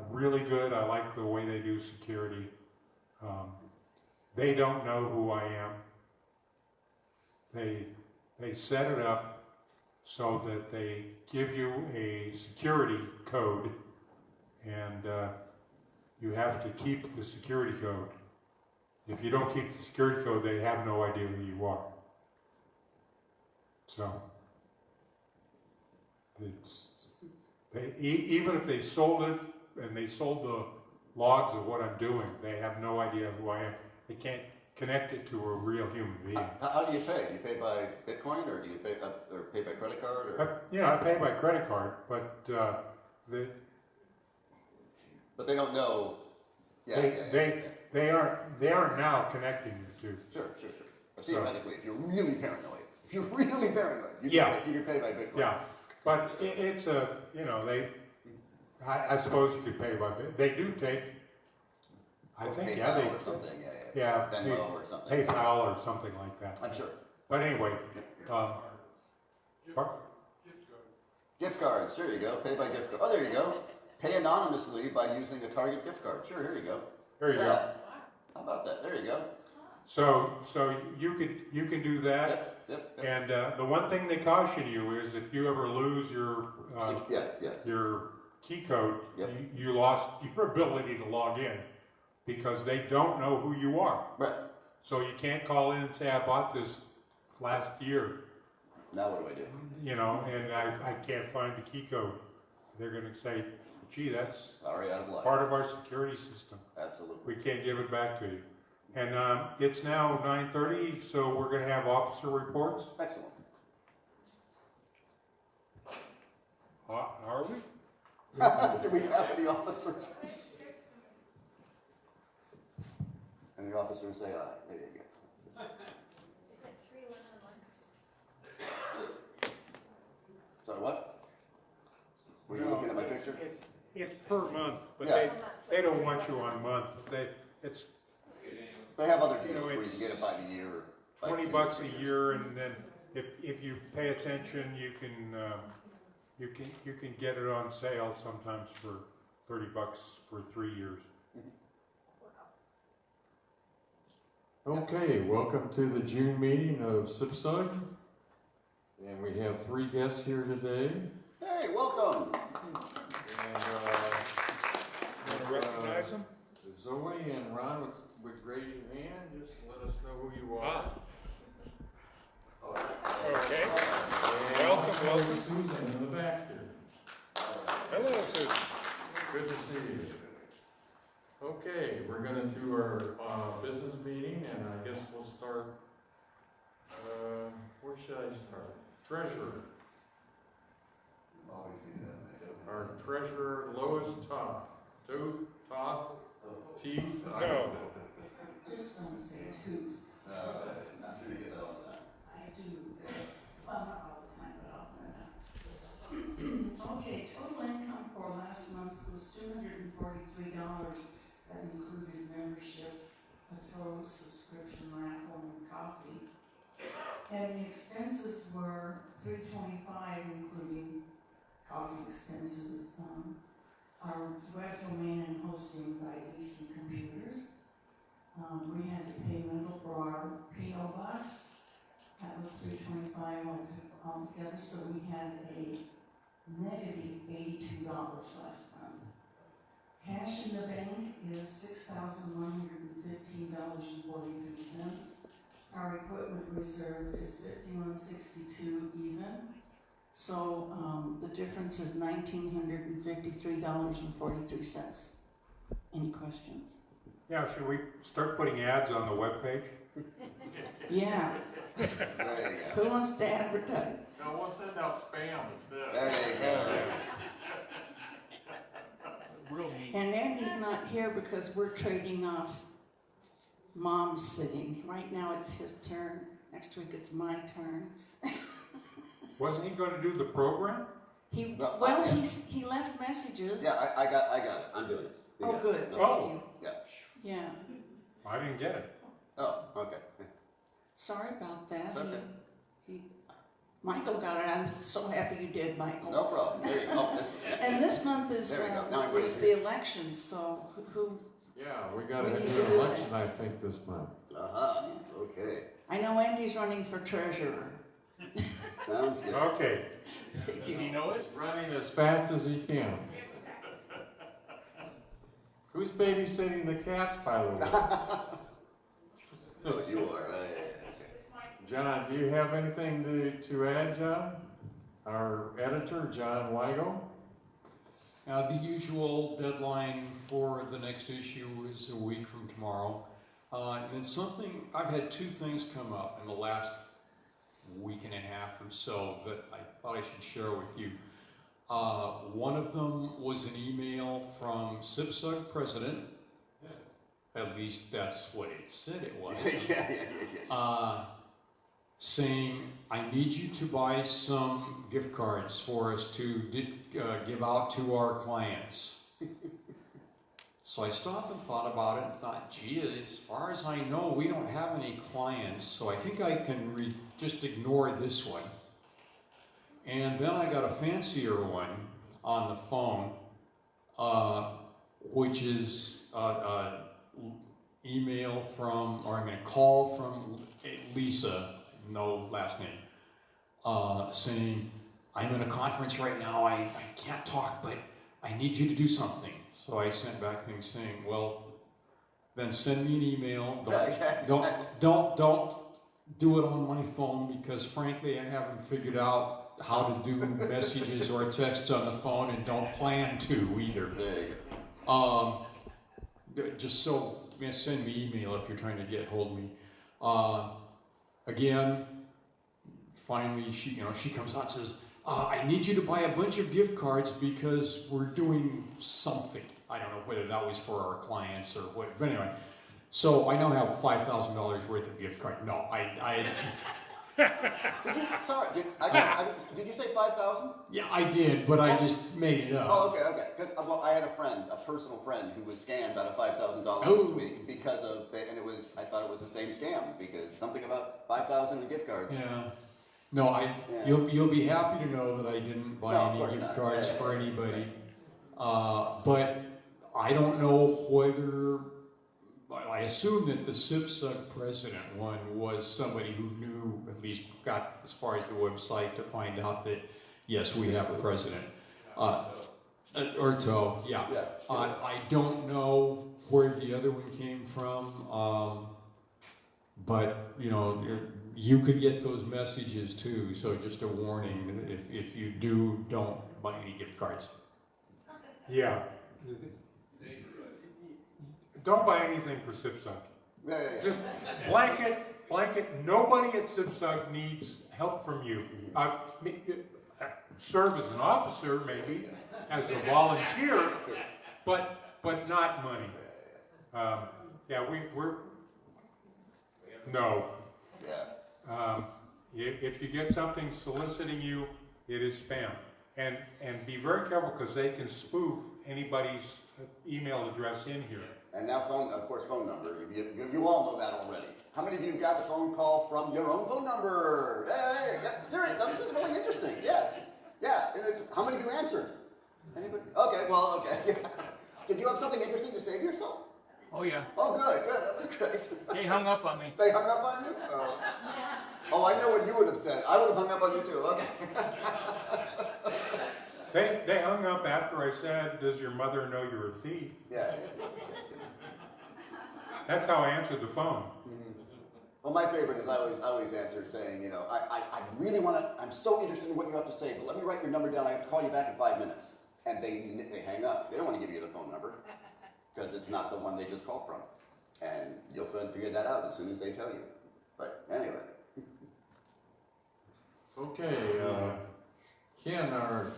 really good. I like the way they do security. They don't know who I am. They set it up so that they give you a security code, and you have to keep the security code. If you don't keep the security code, they have no idea who you are. So, even if they sold it and they sold the logs of what I'm doing, they have no idea who I am. They can't connect it to a real human being. How do you pay? Do you pay by Bitcoin, or do you pay by credit card? Or? I pay by credit card, but But they don't know. They aren't now connecting the two. Sure. But theoretically, if you're really paranoid, you can pay by Bitcoin. Yeah, but it's I suppose you could pay by Bitcoin. They do take, I think, PayPal or something, Venmo or something. PayPal or something like that. I'm sure. But anyway, gift cards, there you go. Pay by gift card. Oh, there you go. Pay anonymously by using a Target gift card. Sure, here you go. There you go. How about that? There you go. So you can do that. Yep. And the one thing they caution you is if you ever lose your key code, Yep. you lost your ability to log in because they don't know who you are. Right. So you can't call in and say, I bought this last year, Now what do I do? you know, and I can't find the key code. They're gonna say, gee, that's Sorry, out of luck. part of our security system. Absolutely. We can't give it back to you. And it's now 9:30, so we're gonna have officer reports. Excellent. Are we? Do we have any officers? Any officers say aye. There you go. Is that 311? Sorry, what? Were you looking at my picture? It's per month, but Yeah. they don't want you on month. It's They have other You deals know, where you it's can get it by the year. Or by $20 2 a year, and then if you pay attention, you can get it on sale sometimes for $30 for 3 years. Okay, welcome to the June meeting of CIPCUG. And we have 3 guests here today. Hey, welcome. And Want to recognize them? Zoe and Ron would raise your hand, just let us know who you are. Okay. And Welcome, also welcome. Susan in the back here. Hello, Susan. Good to see you. Okay, we're gonna do our business meeting, and I guess we'll start, where should I start? Treasurer. Our treasurer, Lois Toth. Teeth? I No. don't know. Just don't say tooth. Not sure you get that on that. I do. Well, not all the time, but often enough. Okay, total income for last month was $243. That included membership, a total subscription, raffle, and coffee. And the expenses were $325, including coffee expenses. Our web domain and hosting by DC Computers. We had to pay rental for our P.O. box. That was $325 altogether, so we had a negative $82 last month. Cash in the bank is $6,115.43. Our equipment reserve is $51.62 even. So the difference is $1,953.43. Any questions? Yeah, should we start putting ads on the webpage? Yeah. There you go. Who wants to advertise? No, we'll send out spam instead. There you go. Real neat. And Andy's not here because we're trading off Mom's sitting. Right now it's his turn. Next week it's my turn. Wasn't he gonna do the program? He No, well, yeah. he left messages. Yeah, I got it. I'm doing it. You Oh, got it. good. No Thank problem. you. Yeah. Yeah. I didn't get it. Oh, okay. Sorry about that. It's okay. Michael got it. I'm so happy you did, Michael. No problem. There you go. Oh, And this month is There we go. Now I'm ready is to the hear. elections. So who? Yeah, we gotta We do need to an do election, that. I think, this month. Aha. Okay. I know Andy's running for treasurer. Sounds good. Okay. He's running as fast as he can. Who's babysitting the cats, by the way? Oh, you are. Okay. John, do you have anything to add, John? Our editor, John Weigel? The usual deadline for the next issue is a week from tomorrow. And then I've had 2 things come up in the last week and a half or so that I thought I should share with you. One of them was an email from CIPCUG president. At least that's what it said it was. Yeah. Saying, I need you to buy some gift cards for us to give out to our clients. So I stopped and thought about it and thought, gee, as far as I know, we don't have any clients, so I think I can just ignore this one. And then I got a fancier one on the phone, which is call from Lisa, no last name, saying, I'm in a conference right now, I can't talk, but I need you to do something. So I sent back things saying, well, then send me an email. Don't do it on my phone because frankly I haven't figured out how to do messages or texts on the phone and don't plan to either. Just so send me email if you're trying to get hold of me. Again, finally she comes out and says, I need you to buy a bunch of gift cards because we're doing something. I don't know whether that was for our clients or what, but anyway. So I now have $5,000 worth of gift card. No, Did you say 5,000? Yeah, I did, but I just made it up. Oh, okay. Because I had a personal friend who was scammed out of $5,000 this week because of, and I thought it was the same scam because something about 5,000 in gift cards. Yeah. No, you'll be happy to know that I didn't buy any gift cards for anybody. But I don't know whether. I assume that the CIPCUG president one was somebody who knew, at least got as far as the website to find out that, yes, we have a president. Orto, yeah. I don't know where the other one came from, but, you could get those messages too, so just a warning, if you do, don't buy any gift cards. Yeah. Don't buy anything for CIPCUG. Just blanket. Nobody at CIPCUG needs help from you. Serve as an officer, maybe, as a volunteer, but not money. We're no. If you get something soliciting you, it is spam. And be very careful because they can spoof anybody's email address in here. And now phone number. You all know that already. How many of you got the phone call from your own phone number? Hey, serious. No, this is really interesting. Yes. Yeah. How many of you answered? Anybody? Okay, well, okay. Did you have something interesting to say to yourself? Oh, yeah. Oh, good. That was great. They hung up on me. They hung up on you? Oh, I know what you would have said. I would have hung up on you too. Okay. They hung up after I said, does your mother know you're a thief? Yeah. That's how I answered the phone. Well, my favorite is I always answer saying, I really want to, I'm so interested in what you have to say, but let me write your number down. I have to call you back in 5 minutes. And they hang up. They don't want to give you the phone number because it's not the one they just called from. And you'll figure that out as soon as they tell you. But anyway. Okay, Ken, our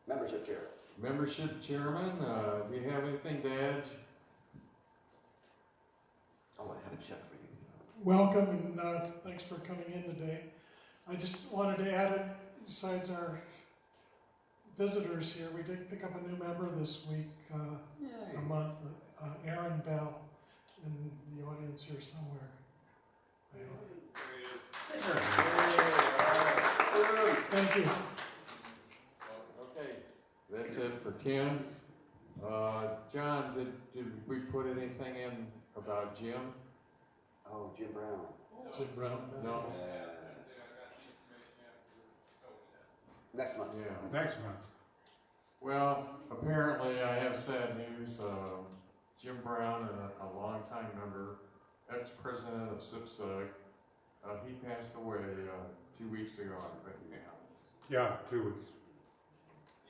membership chairman, do you have anything to add? Oh, I have a check for you. Welcome and thanks for coming in today. I just wanted to add, besides our visitors here, we did pick up a new member this week, a month, Aaron Bell, in the audience here somewhere. Thank you. Okay, that's it for Ken. John, did we put anything in about Jim? Oh, Jim Brown. Jim Brown? No. Next month. Yeah. Next month. Well, apparently I have sad news. Jim Brown, a longtime member, ex-president of CIPCUG, he passed away 2 weeks ago on Vietnam. Yeah, 2 weeks.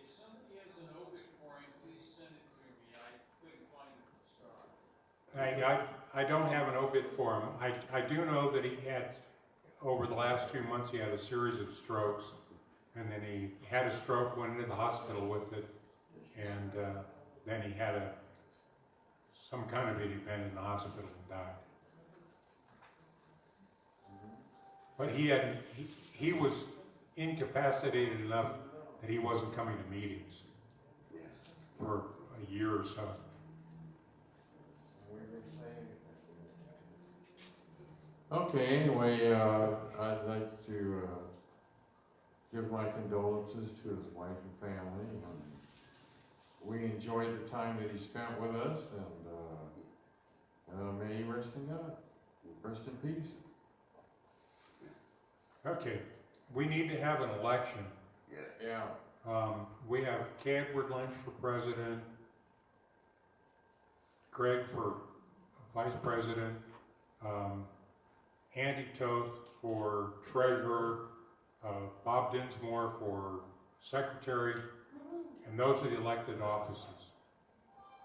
If somebody has an obit for him, please send it to me. I couldn't find it at the start. I don't have an obit for him. I do know that he had, over the last few months, he had a series of strokes. And then he had a stroke, went into the hospital with it, and then he had some kind of event in the hospital and died. But he was incapacitated enough that he wasn't coming to meetings for a year or so. Okay, anyway, I'd like to give my condolences to his wife and family. We enjoyed the time that he spent with us, and may he rest in God. Rest in peace. Okay, we need to have an election. Yeah. We have Cadward Lynch for president, Greg for vice president, Andy Toth for treasurer, Bob Dinsmore for secretary, and those are the elected offices.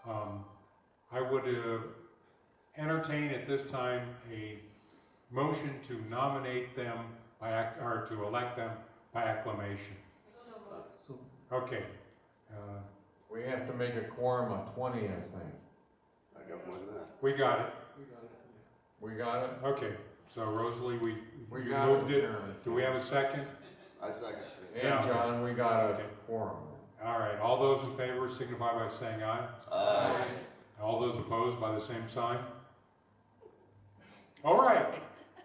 I would entertain at this time a motion to nominate them or to elect them by acclamation. Okay. We have to make a quorum of 20, I think. I got more than that. We got it. We got it? Okay. So Rosalie, you got moved it. it. Do we have a second? I second. And Yeah, okay. John, we got a Okay. quorum. All right. All those in favor signify by saying aye. Aye. All those opposed by the same sign. All right.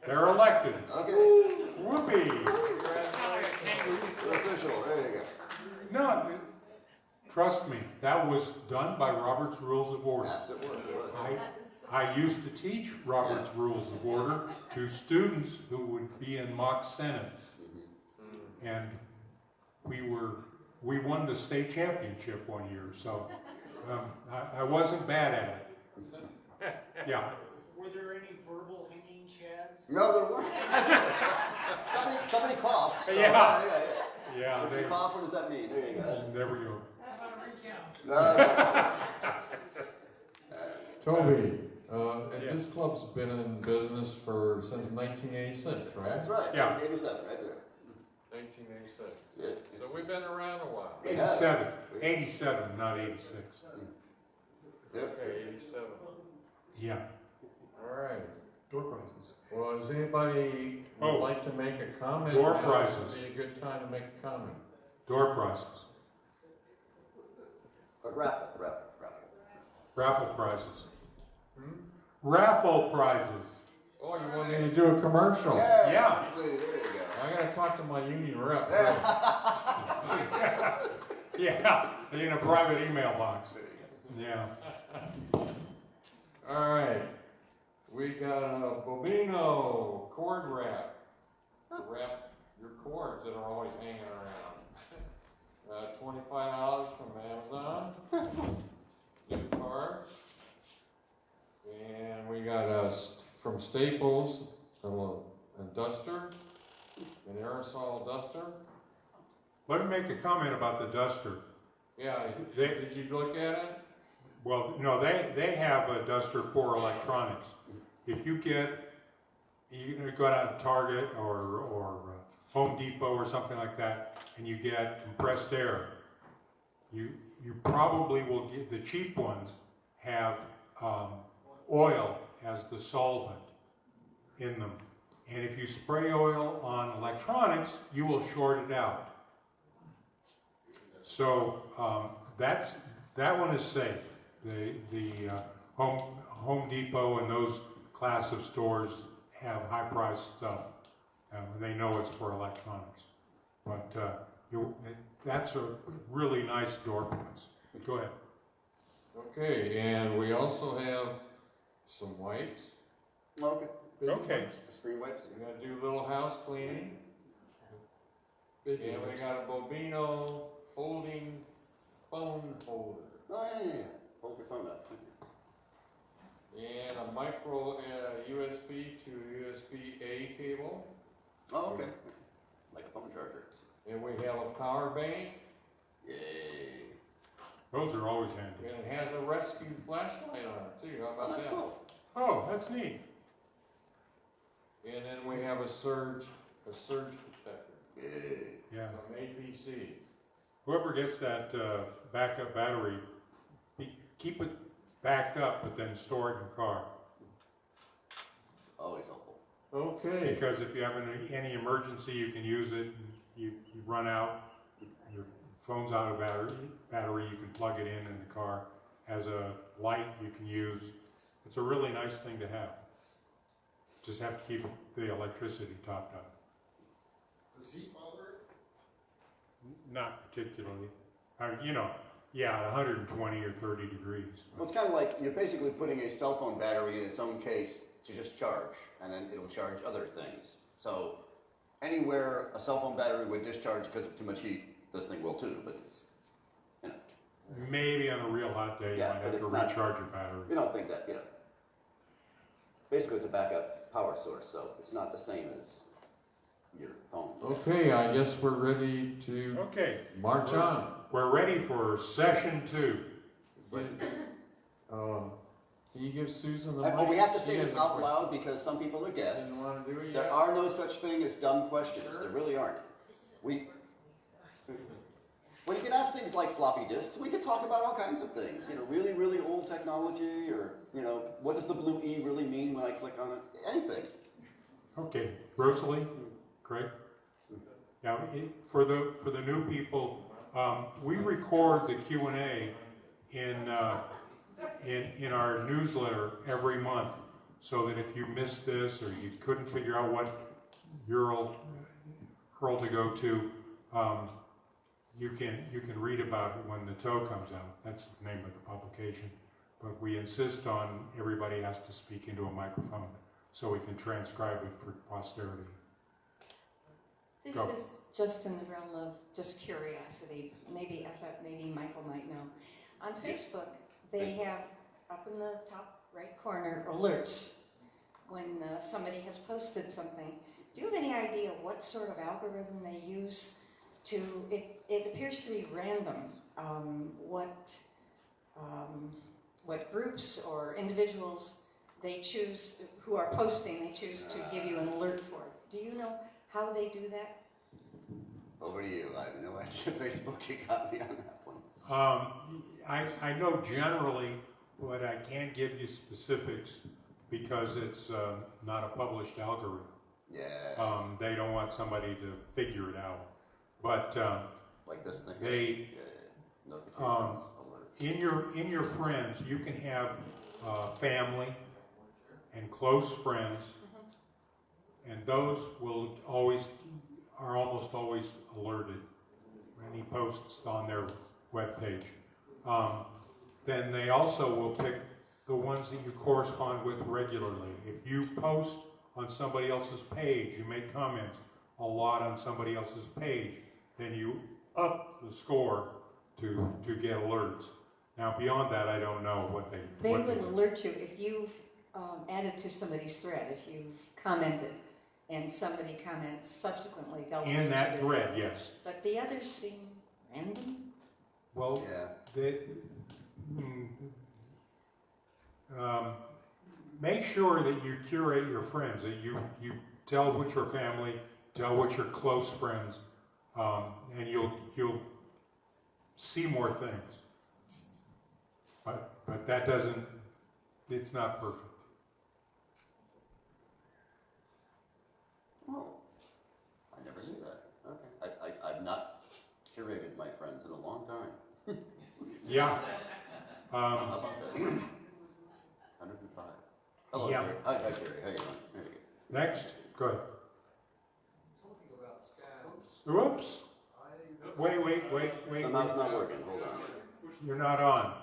They're elected. Okay. Whoopee. You're official. There you go. No, trust me, that was done by Robert's Rules of Order. Absolutely. I used to teach Robert's Rules of Order to students who would be in mock senates. And we won the state championship one year, so I wasn't bad at it. Yeah. Were there any verbal hanging chads? No, there wasn't. somebody coughed. So, Yeah. Yeah. Yeah, If you cough, what does that mean? There you go. there we go. How about a recount? No. Toby, this club's been in business since 1986, right? That's right. Yeah. 1987, right there. 1986. Yeah. So we've been around a while. 87, not 86. Yep. Okay, 87. Yeah. All right. Door prizes. Well, does anybody would like to make a comment? Door Now prizes. would be a good time to make a comment. Door prizes. Raffle. Raffle prizes. Raffle prizes. Oh, you want me to do a commercial? Yeah. There you go. I gotta talk to my union rep. Yeah, in a private email box. Yeah. All right. We got a Bobino cord wrap to wrap your cords that are always hanging around. $25 from Amazon. Gift card. And we got from Staples a duster, an aerosol duster. Let me make a comment about the duster. Yeah, did you look at it? Well, no, they have a duster for electronics. If you go down to Target or Home Depot or something like that, and you get compressed air, you probably will get, the cheap ones have oil as the solvent in them. And if you spray oil on electronics, you will short it out. So that one is safe. The Home Depot and those class of stores have high-priced stuff. They know it's for electronics. But that's a really nice door prize. Go ahead. Okay, and we also have some wipes. Okay. Okay. Screen wipes. We're gonna do a little house cleaning. And we got a Bobino folding phone holder. Oh, yeah. Hold your phone up. And a micro USB to USB-A cable. Oh, okay. Like a phone charger. And we have a power bank. Yay. Those are always handy. And it has a rescue flashlight on it too. How Oh, about that's that? cool. Oh, that's neat. And then we have a surge protector Yay. Yeah. from APC. Whoever gets that backup battery, keep it backed up, but then store it in the car. Always helpful. Okay. Because if you have any emergency, you can use it. You run out, your phone's out of battery, you can plug it in the car. Has a light you can use. It's a really nice thing to have. Just have to keep the electricity topped up. Does heat bother it? Not particularly. At 120 or 30 degrees. Well, it's kind of like you're basically putting a cell phone battery in its own case to just charge, and then it'll charge other things. So anywhere a cell phone battery would discharge because of too much heat, this thing will too, but it's, you know, Maybe on a real hot day, you Yeah, might but have to it's not- recharge your battery. we don't think that, you know. Basically, it's a backup power source, so it's not the same as your phone. Okay, I guess we're ready to Okay, march on. we're ready for session 2. Can you give Susan the And, mic? we have to She say has this a out question. loud because some people are guests. Didn't want to do it There yet? are no such thing as dumb questions. There really aren't. We, when you can ask things like floppy disks, we could talk about all kinds of things. You know, really, really old technology, or you know, what does the blue E really mean when I click on it? Anything. Okay, Rosalie, Craig? Now, for the new people, we record the Q&A in our newsletter every month, so that if you missed this or you couldn't figure out what URL to go to, you can read about it when the TOE comes out. That's the name of the publication. But we insist on everybody has to speak into a microphone so we can transcribe it for posterity. This Go. is just in the realm of just curiosity. Maybe I thought maybe Michael might know. On Facebook, they have up in the top right corner alerts when somebody has posted something. Do you have any idea what sort of algorithm they use to? It appears to be random. What groups or individuals they choose who are posting, they choose to give you an alert for. Do you know how they do that? Over to you. I have no idea. Facebook, you got me on that one. I know generally, but I can't give you specifics because it's not a published algorithm. Yeah. They don't want somebody to figure it out. But Like this thing. they Notifications, alerts. in your friends, you can have family and close friends, and those are almost always alerted when he posts on their webpage. Then they also will pick the ones that you correspond with regularly. If you post on somebody else's page, you make comments a lot on somebody else's page, then you up the score to get alerts. Now beyond that, I don't know what they They will alert you if you've added to somebody's thread, if you've commented, and somebody comments subsequently, they'll in alert that you. thread, yes. But the others seem random. Well, Yeah. Make sure that you curate your friends, that you tell which are family, tell which are close friends, and you'll see more things. But that doesn't, it's not perfect. Oh, I never knew that. Okay. I've not curated my friends in a long time. Yeah. How about that? 105. Hello, Yeah. Jerry. Hi, Jerry. How you doing? There you go. Next, go ahead. Talking about scams. Whoops. Wait. The mouse not working. Hold on. You're not on.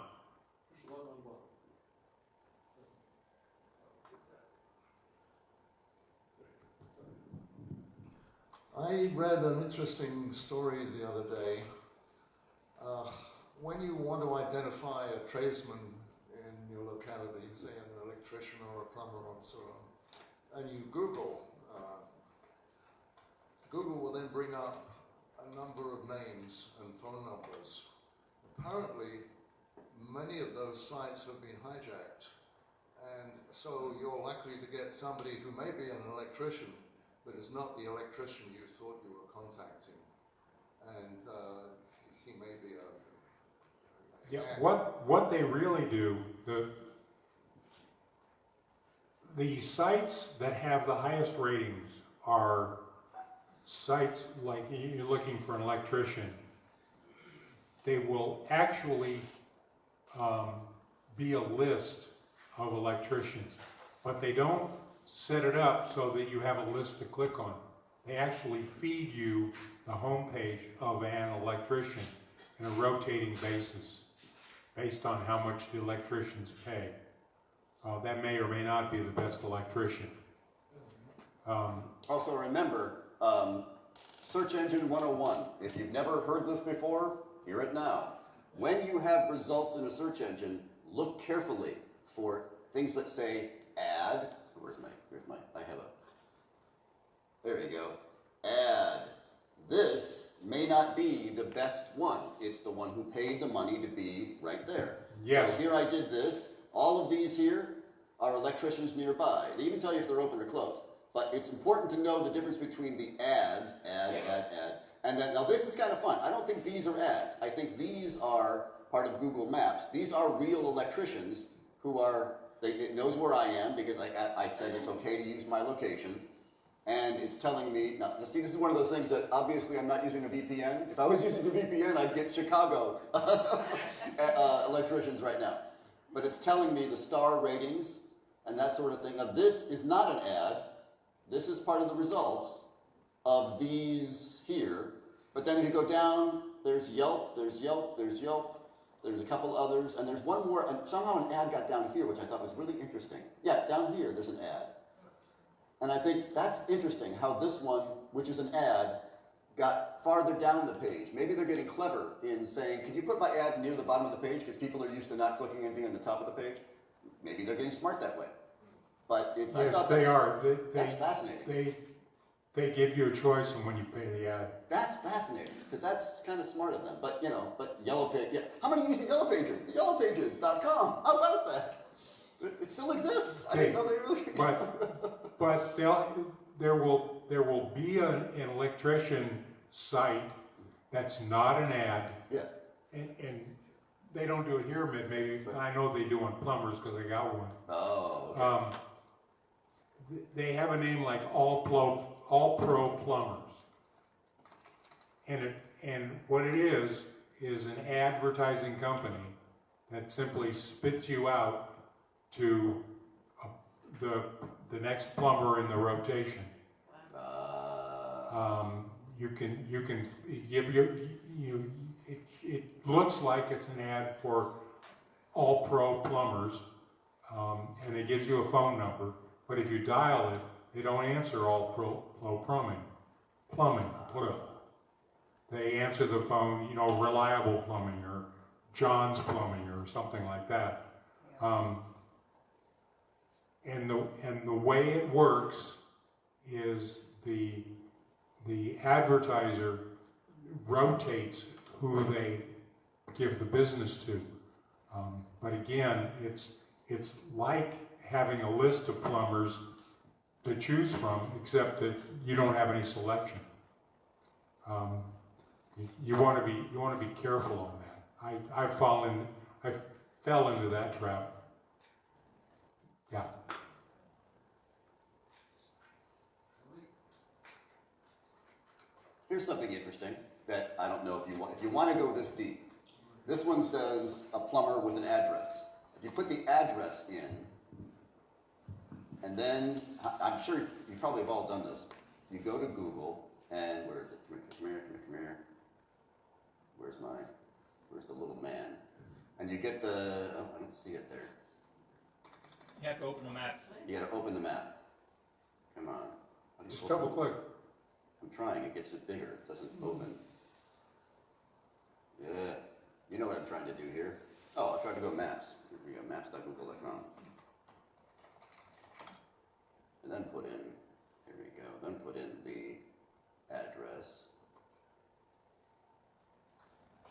I read an interesting story the other day. When you want to identify a tradesman in your locality, say an electrician or a plumber or so on, and you Google, Google will then bring up a number of names and phone numbers. Apparently, many of those sites have been hijacked, and so you're likely to get somebody who may be an electrician, but is not the electrician you thought you were contacting, and he may be a Yeah. What they really do, the sites that have the highest ratings are sites like you're looking for an electrician. They will actually be a list of electricians, but they don't set it up so that you have a list to click on. They actually feed you the homepage of an electrician in a rotating basis based on how much the electricians pay. That may or may not be the best electrician. Also remember, Search Engine 101. If you've never heard this before, hear it now. When you have results in a search engine, look carefully for things that say add. There you go. Add. This may not be the best one. It's the one who paid the money to be right there. Yes. So here I did this. All of these here are electricians nearby. They even tell you if they're open or closed. But it's important to know the difference between the ads, add, and then, now this is kind of fun. I don't think these are ads. I think these are part of Google Maps. These are real electricians who are, it knows where I am because I said it's okay to use my location. And it's telling me, now see, this is one of those things that obviously I'm not using a VPN. If I was using a VPN, I'd get Chicago electricians right now. But it's telling me the star ratings and that sort of thing. Now this is not an ad. This is part of the results of these here. But then if you go down, there's Yelp, there's Yelp, there's Yelp, there's a couple others, and there's one more, and somehow an ad got down here, which I thought was really interesting. Yeah, down here, there's an ad. And I think that's interesting, how this one, which is an ad, got farther down the page. Maybe they're getting clever in saying, can you put my ad near the bottom of the page, because people are used to not clicking anything on the top of the page? Maybe they're getting smart that way. But it's, Yes, they are. That's fascinating. They give you a choice on when you pay the ad. That's fascinating, because that's kind of smart of them. But, you know, Yellow Page, yeah. How many using Yellow Pages? The yellowpages.com. How about that? It still exists. I didn't know they really. But there will be an electrician site that's not an ad. Yes. And they don't do it here, maybe. I know they do on plumbers because I got one. Oh. Okay. They have a name like All Pro Plumbers, and what it is an advertising company that simply spits you out to the next plumber in the rotation. You can give it looks like it's an ad for All Pro Plumbers, and it gives you a phone number. But if you dial it, they don't answer All Pro Plumbing. They answer the phone, you know, Reliable Plumbing or John's Plumbing or something like that. And the way it works is the advertiser rotates who they give the business to. But again, it's like having a list of plumbers to choose from, except that you don't have any selection. You want to be careful on that. I fell into that trap. Yeah. Here's something interesting that I don't know if you want to go this deep. This one says a plumber with an address. If you put the address in, and then I'm sure you probably have all done this. You go to Google, and where is it? Come here. Where's the little man? And you get the, oh, I don't see it there. You have to open the map. You got to open the map. Come on. Just double click. I'm trying. It gets it bigger. It doesn't open. Yeah. You know what I'm trying to do here. Oh, I tried to go maps. Here we go. Maps.google.com. And then put in, here we go. Then put in the address.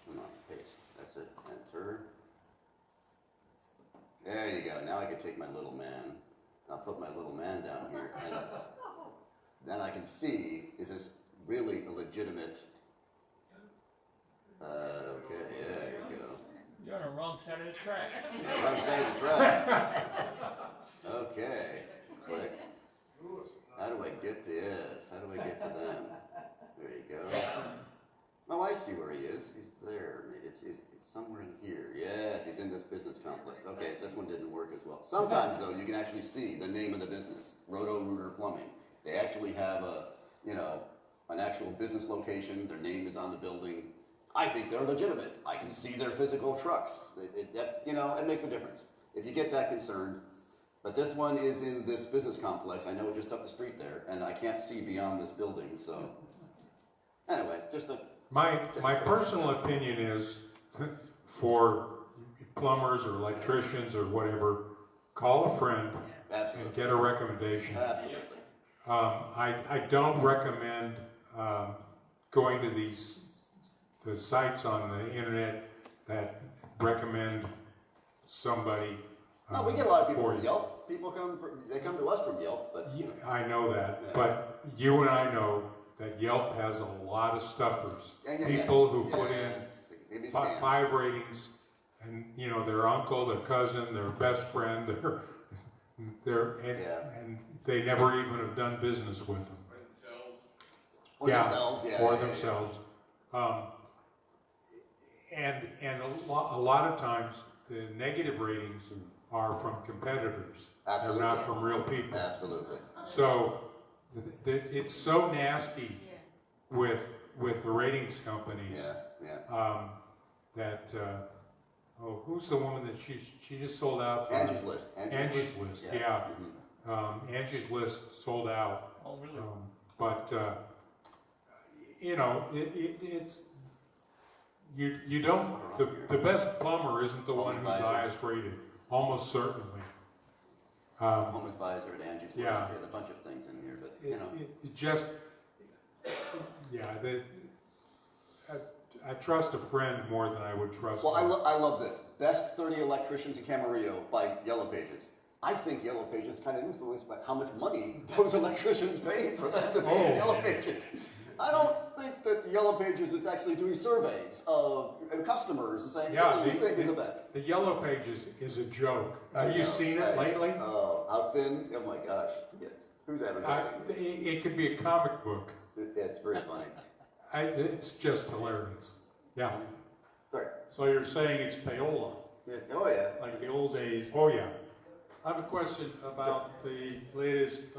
Come on, paste. That's it. Enter. There you go. Now I can take my little man. I'll put my little man down here. And then I can see, is this really a legitimate... okay, there you go. You're on the wrong side of the track. Wrong side of the track. Okay. Click. How do I get to this? How do I get to them? There you go. Oh, I see where he is. He's there. It's somewhere in here. Yes, he's in this business complex. Okay, this one didn't work as well. Sometimes, though, you can actually see the name of the business, Roto-Rooter Plumbing. They actually have an actual business location. Their name is on the building. I think they're legitimate. I can see their physical trucks. It makes a difference. If you get that concerned. But this one is in this business complex. I know just up the street there, and I can't see beyond this building, so. Anyway, just a, My personal opinion is, for plumbers or electricians or whatever, call a friend and absolutely, get a recommendation. absolutely. I don't recommend going to the sites on the internet that recommend somebody. No, we get a lot of people for from you. Yelp. People they come to us from Yelp, but you know. I know that, Yeah. but you and I know that Yelp has a lot of stuffers. Yeah, People who yes, put yes. Give me in scams. 5 ratings, and you know, their uncle, their cousin, their best friend, and they never even have done business with them. Or themselves, yeah. Or yeah, themselves. And a lot of times, the negative ratings are from competitors. Absolutely. They're not from real people. Absolutely. So it's so nasty with the ratings companies. Yeah. That who's the woman that she just sold out for? Angie's List. Angie's List, yeah. Angie's List sold out. Oh, really? But you know, it's you don't, the best plumber isn't the one who's highest rated, almost certainly. Home advisor at Angie's List. Yeah. There's a bunch of things in here, but you know. It just, yeah, I trust a friend more than I would trust. Well, I love this. Best 30 electricians in Camarillo by Yellow Pages. I think Yellow Pages is kind of influenced by how much money those electricians paid for them to be in Yellow Pages. I don't think that Yellow Pages is actually doing surveys of customers and saying, what do you think is the best? The Yellow Pages is a joke. Have you seen it lately? Oh, how thin? Oh my gosh. Yes. Who's advertising? It could be a comic book. It's very funny. It's just hilarious. Yeah. Sorry. So you're saying it's payola, Yeah. Oh yeah. like the old days. Oh, yeah. I have a question about the latest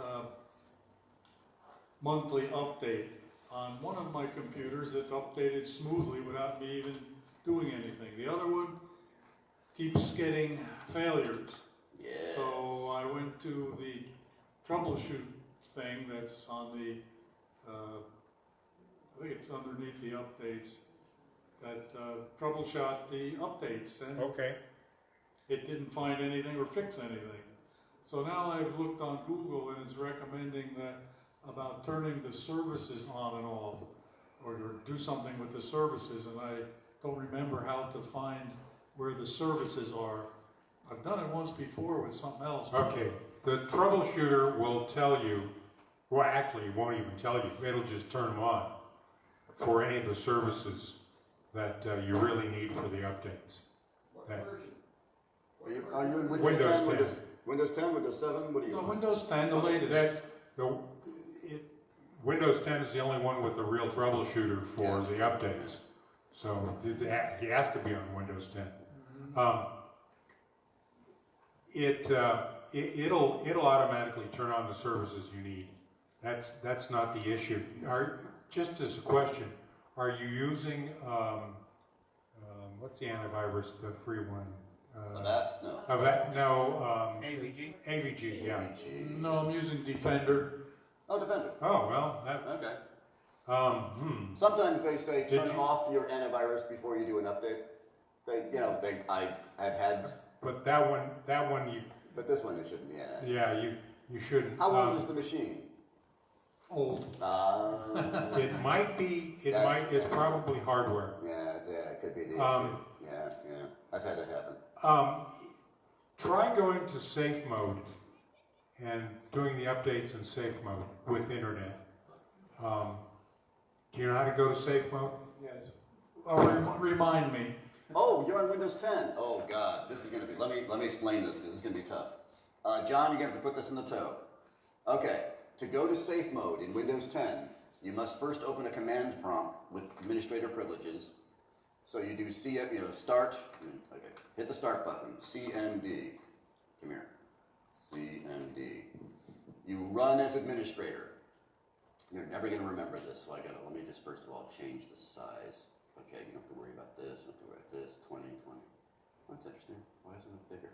monthly update. On one of my computers, it updated smoothly without me even doing anything. The other one keeps getting failures. Yeah. So I went to the troubleshoot thing that's on the, I think it's underneath the updates, that troubleshot the updates, and Okay. it didn't find anything or fix anything. So now I've looked on Google and it's recommending that about turning the services on and off, or do something with the services, and I don't remember how to find where the services are. I've done it once before with something else. Okay. The troubleshooter will tell you, well, actually, it won't even tell you. It'll just turn them on for any of the services that you really need for the updates. That- Are you in Windows 10. Windows 10, Windows 7? What are you No, on? Windows 10, the latest. Windows 10 is the only one with a real troubleshooter for the updates. So he has to be on Windows 10. It'll automatically turn on the services you need. That's not the issue. Just as a question, are you using what's the antivirus, the free one? Avast? No. No. AVG? AVG, yeah. No, I'm using Defender. Oh, Defender. Oh well. That, Okay. Sometimes they say Did turn you- off your antivirus before you do an update. I have had, But that one you. but this one you shouldn't. Yeah. Yeah, you shouldn't. How old is the machine? Old. It might be. It's probably hardware. Yeah, it could be the issue. Yeah. I've had it happen. Try going to safe mode and doing the updates in safe mode with internet. Do you know how to go to safe mode? Yes. Remind me. Oh, you're on Windows 10. Oh God, this is going to be. Let me explain this because it's going to be tough. John, you're going to have to put this in the toe. Okay, to go to safe mode in Windows 10, you must first open a command prompt with administrator privileges. So you do start. Okay, hit the start button. CMD. Come here. CMD. You run as administrator. You're never going to remember this, so let me just first of all change the size. Okay, you don't have to worry about this, you don't have to worry about this, 20. That's interesting. Why isn't it bigger?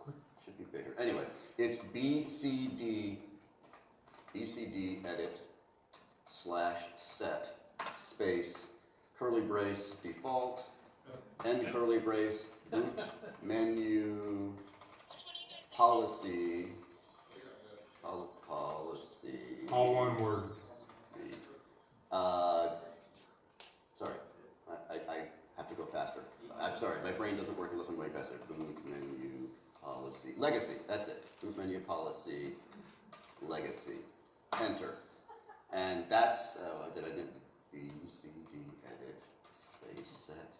It should be bigger. Anyway, it's BCD edit /set space curly brace default end curly brace boot menu policy policy. All one word. Sorry, I have to go faster. I'm sorry, my brain doesn't work unless I'm going faster. Boot menu policy legacy. That's it. Boot menu policy legacy. Enter. And that's did I do B C D edit space set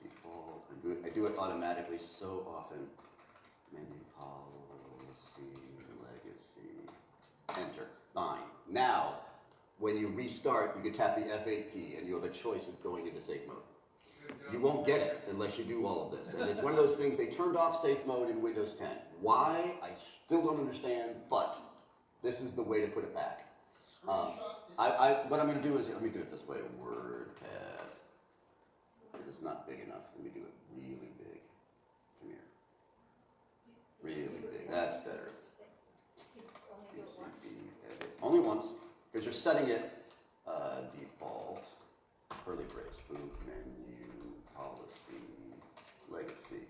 default. I do it automatically so often. Menu policy legacy. Enter. Fine. Now, when you restart, you can tap the F8 key, and you have a choice of going into safe mode. You won't get it unless you do all of this. And it's one of those things, they turned off safe mode in Windows 10. Why? I still don't understand, but this is the way to put it back. What I'm going to do is, let me do it this way, WordPad. Because it's not big enough. Let me do it really big. Come here. Really big. That's better. PCB edit. Only once, because you're setting it default, curly brace, boot menu, policy, legacy.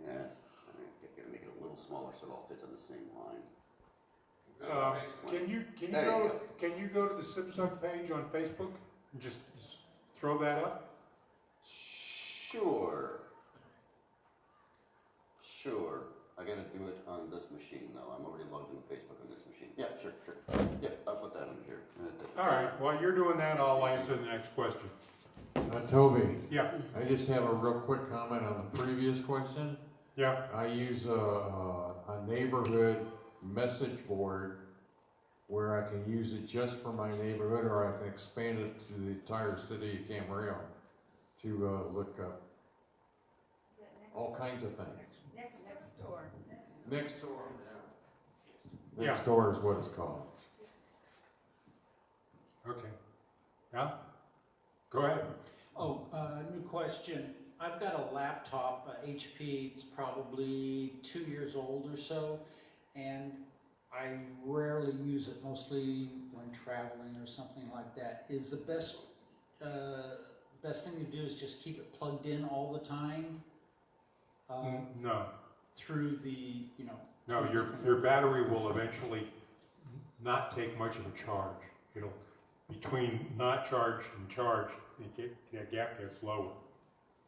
Yes, I'm going to make it a little smaller so it all fits on the same line. Can you go to the CIPCUG page on Facebook and just throw that up? Sure. I gotta do it on this machine though. I'm already logged into Facebook on this machine. Yeah, sure. Yeah, I'll put that in here. All right, while you're doing that, I'll answer the next question. Toby. Yeah. I just have a real quick comment on the previous question. Yeah. I use a neighborhood message board where I can use it just for my neighborhood, or I can expand it to the entire city of Camarillo to look up all kinds of things. Next door. Next door. Yeah. Next door is what it's called. Okay. Yeah? Go ahead. Oh, new question. I've got a laptop, HP, it's probably 2 years old or so, and I rarely use it, mostly when traveling or something like that. Is the best thing to do is just keep it plugged in all the time? No. Through the, No, your battery will eventually not take much of a charge. It'll, between not charged and charged, the gap gets lower.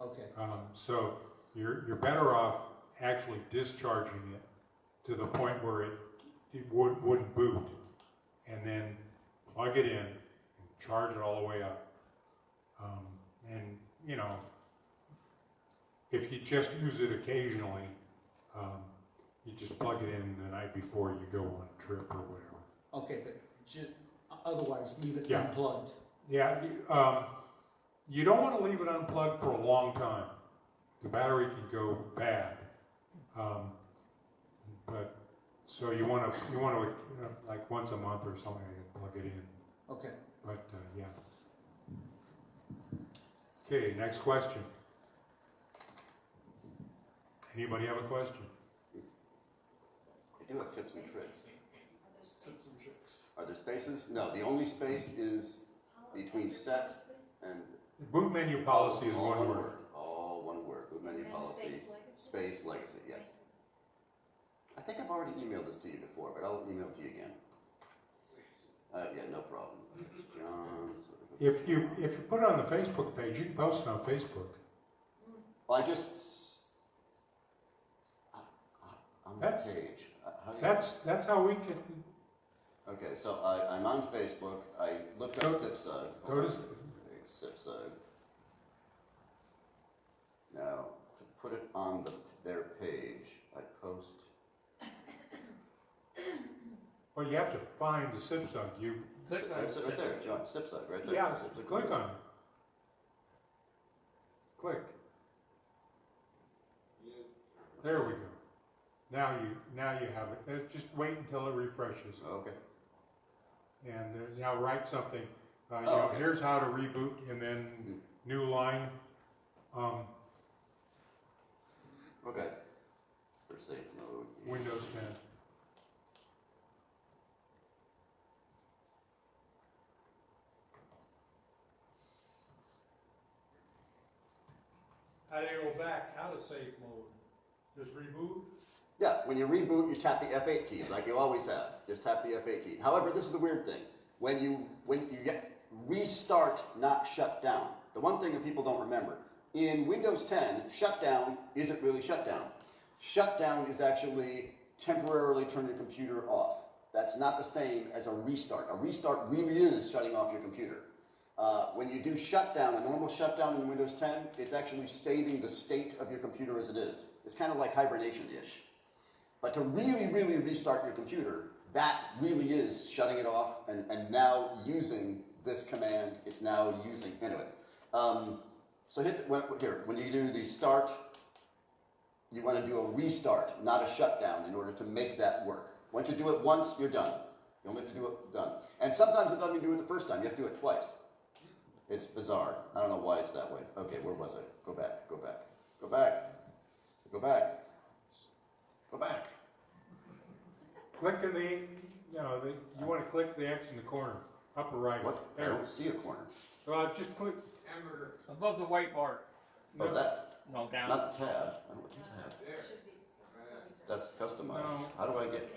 Okay. So you're better off actually discharging it to the point where it wouldn't boot, and then plug it in and charge it all the way up. And if you just use it occasionally, you just plug it in the night before you go on a trip or whatever. Okay, but otherwise leave it Yeah. unplugged. Yeah, you don't want to leave it unplugged for a long time. The battery can go bad. But so you want to like once a month or something, plug it in. Okay. But yeah. Okay, next question. Anybody have a question? I do have tips and tricks. Are there spaces? No, the only space is between set and... Boot menu policy is all one word. All one word. Boot menu policy, space legacy, yes. I think I've already emailed this to you before, but I'll email it to you again. Yeah, no problem. John. If you put it on the Facebook page, you can post it on Facebook. Well, I just... on the That's- page. How do you... That's how we can. Okay, so I'm on Facebook. I looked up CIPCUG. Go to CIPCUG. Now, to put it on their page, I post. Well, you have to find the CIPCUG. You It's right there, John. CIPCUG, right there. yeah, CIPCUG. click on it. Click. There we go. Now you have it. Just wait until it refreshes. Okay. And now write something. Okay. Here's how to reboot, and then new line. Okay. For safe mode. Windows 10. How do you go back out of safe mode? Just reboot? Yeah, when you reboot, you tap the F8 key, like you always have. Just tap the F8 key. However, this is the weird thing. When you get restart, not shut down. The one thing that people don't remember. In Windows 10, shutdown isn't really shutdown. Shutdown is actually temporarily turn your computer off. That's not the same as a restart. A restart really is shutting off your computer. When you do shutdown, a normal shutdown in Windows 10, it's actually saving the state of your computer as it is. It's kind of like hibernation-ish. But to really, really restart your computer, that really is shutting it off and now using this command. It's now using, anyway. So when you do the start, you want to do a restart, not a shutdown, in order to make that work. Once you do it once, you're done. You only have to do it done. And sometimes it doesn't even do it the first time. You have to do it twice. It's bizarre. I don't know why it's that way. Okay, where was I? Go back, go back, go back, go back, go back. Click in you want to click the X in the corner, upper right. What? I don't see a corner. Well, just click. Hamburger. Above the white bar. Oh, that? No, down. Not the tab. I don't know what the tab. That's customized. No. How do I get?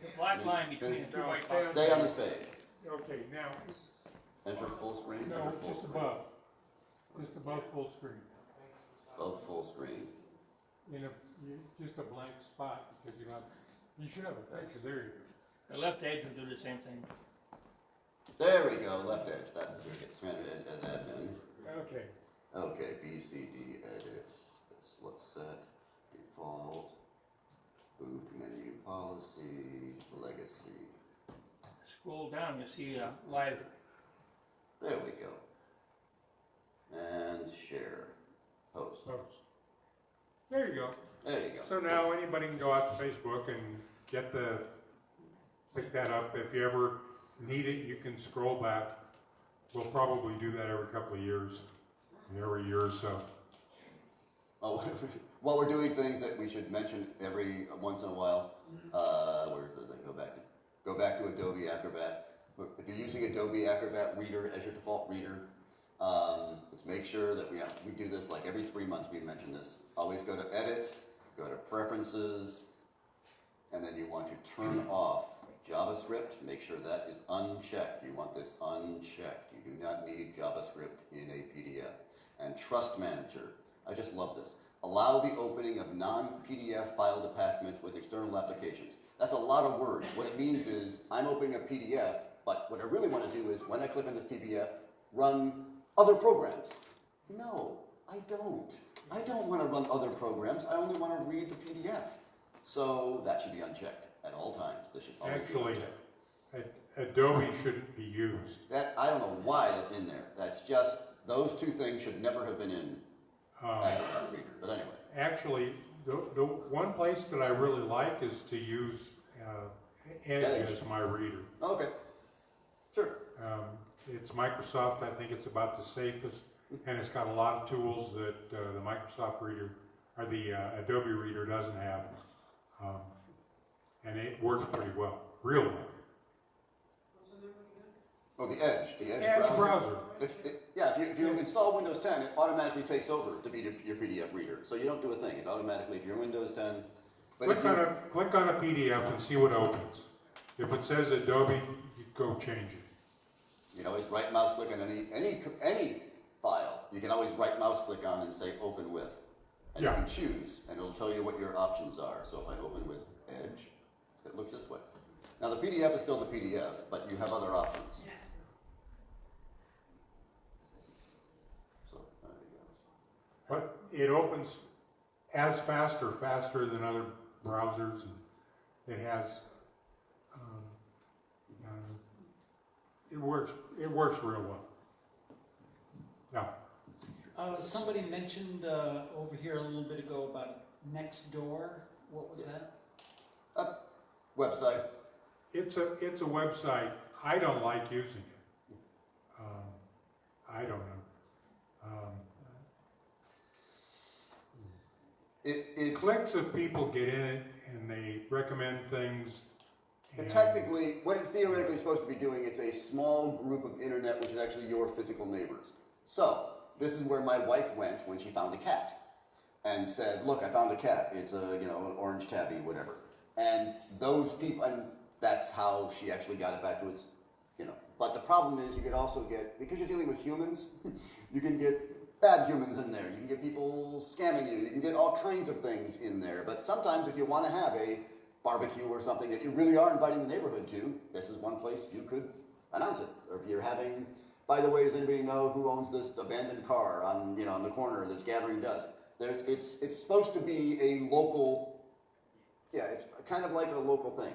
The black line between the two white bars. Stay on this page. Okay, now, Enter full screen. no, Enter full just screen. above. Just above full screen. Above full screen. Just a blank spot, because you should have a picture, there you go. The left edge will do the same thing. There we go. Left edge. That is as admin. Okay. Okay. B, C, D, edit. Let's set default. Boot menu policy. Legacy. Scroll down, you see live. There we go. And share. Post. Post. There you go. There you go. So now anybody can go out to Facebook and pick that up. If you ever need it, you can scroll back. We'll probably do that every couple of years, every year or so. Oh, well, we're doing things that we should mention every once in a while. Where's the thing? Go back to Adobe Acrobat. If you're using Adobe Acrobat Reader as your default reader, let's make sure that we do this like every 3 months. We mention this. Always go to Edit, go to Preferences, and then you want to turn off JavaScript. Make sure that is unchecked. You want this unchecked. You do not need JavaScript in a PDF. And Trust Manager. I just love this. Allow the opening of non-PDF file attachments with external applications. That's a lot of words. What it means is I'm opening a PDF, but what I really want to do is when I click on this PDF, run other programs. No, I don't. I don't want to run other programs. I only want to read the PDF. So that should be unchecked at all times. This should always be unchecked. Adobe shouldn't be used. I don't know why that's in there. That's just, those two things should never have been in Acrobat Reader. But anyway. Actually, the one place that I really like is to use Edge as my reader. Okay, sure. It's Microsoft. I think it's about the safest, and it's got a lot of tools that the Microsoft Reader or the Adobe Reader doesn't have, and it works pretty well, real well. Oh, the Edge. The Edge browser. If you install Windows 10, it automatically takes over to be your PDF reader. So you don't do a thing. It automatically, if you're Windows 10, Click on a PDF and see what opens. If it says Adobe, you go change it. You can always right mouse click on any file. You can always right mouse click on and say Open With, and you can choose, and it'll tell you what your options are. So if I open with Edge, it looks this way. Now the PDF is still the PDF, but you have other options. So there you go. But it opens as fast or faster than other browsers, and it has it works real well. Yeah. Somebody mentioned over here a little bit ago about Nextdoor. What was that? Website. It's a website. I don't like using it. I don't know. Clicks of people get in it and they recommend things. Technically, what it's theoretically supposed to be doing, it's a small group of internet which is actually your physical neighbors. So, this is where my wife went when she found a cat and said, look, I found a cat. It's a, you know, an orange tabby, whatever. And those people, and that's how she actually got it back to its, you know. But the problem is you could also get, because you're dealing with humans, you can get bad humans in there. You can get people scamming you. You can get all kinds of things in there. But sometimes if you want to have a barbecue or something that you really are inviting the neighborhood to, this is one place you could announce it. Or if you're having, by the way, does anybody know who owns this abandoned car on, you know, on the corner that's gathering dust? It's supposed to be a local, yeah, it's kind of like a local thing.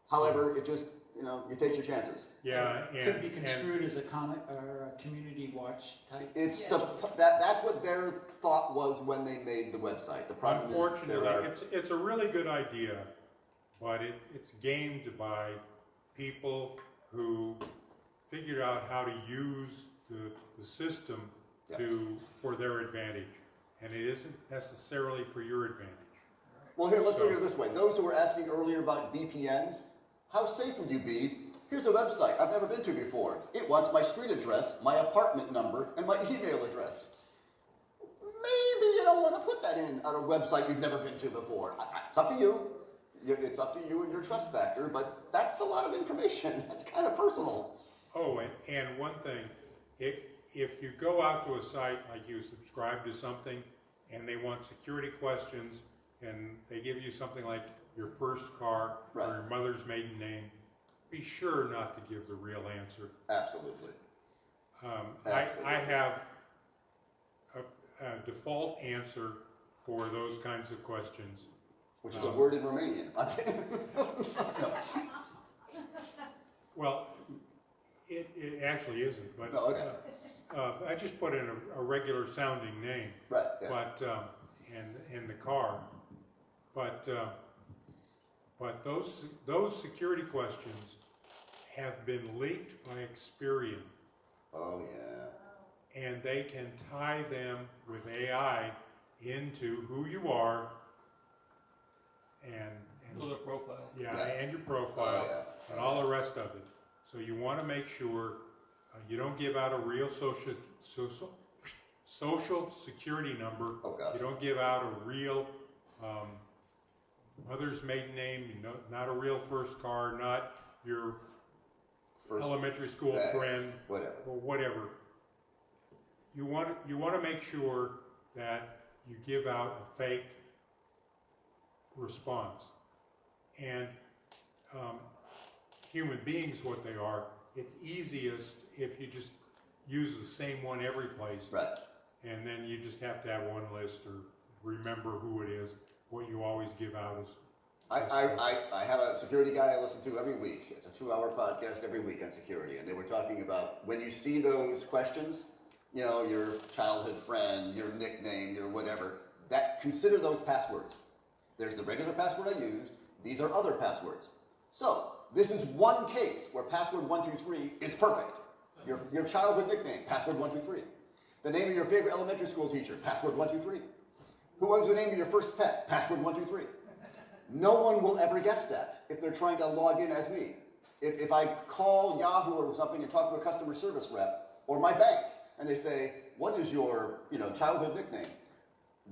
However, it just, you know, you take your chances. Yeah, Could it be construed as a comment or a community watch type? It's that's what their thought was when they made the website. The problem unfortunately, is it's a really good idea, but it's gamed by people who figured out how to use the system for their advantage, and it isn't necessarily for your advantage. Well, here, let's look at it this way. Those who were asking earlier about VPNs, how safe would you be? Here's a website I've never been to before. It wants my street address, my apartment number, and my email address. Maybe you don't want to put that in on a website you've never been to before. It's up to you. It's up to you and your trust factor, but that's a lot of information. That's kind of personal. Oh, and one thing, if you go out to a site, like you subscribe to something, and they want security questions, and they give you something like your first car or your mother's maiden name, be sure not to give the real answer. Absolutely. I have a default answer for those kinds of questions. Which is a word in Romanian. Well, it actually isn't, but no, okay. I just put in a regular sounding name. Right. Yeah. But in the car, but those security questions have been leaked by Experian. Oh yeah. And they can tie them with AI into who you are and your profile. Yeah, and your profile and all the rest of it. So you want to make sure you don't give out a real social security number. Oh, gosh. You don't give out a real mother's maiden name. Not a real first car. Not your first elementary school friend. Whatever. Or whatever. You want to make sure that you give out a fake response. And human beings, what they are, it's easiest if you just use the same one every place. Right. And then you just have to have one list or remember who it is. What you always give out is. I have a security guy I listen to every week. It's a 2-hour podcast every week on security. And they were talking about when you see those questions, you know, your childhood friend, your nickname, your whatever, consider those passwords. There's the regular password I used. These are other passwords. So this is one case where password 123 is perfect. Your childhood nickname, password 123. The name of your favorite elementary school teacher, password 123. Who owns the name of your first pet, password 123. No one will ever guess that if they're trying to log in as me. If I call Yahoo or something and talk to a customer service rep or my bank and they say, what is your childhood nickname?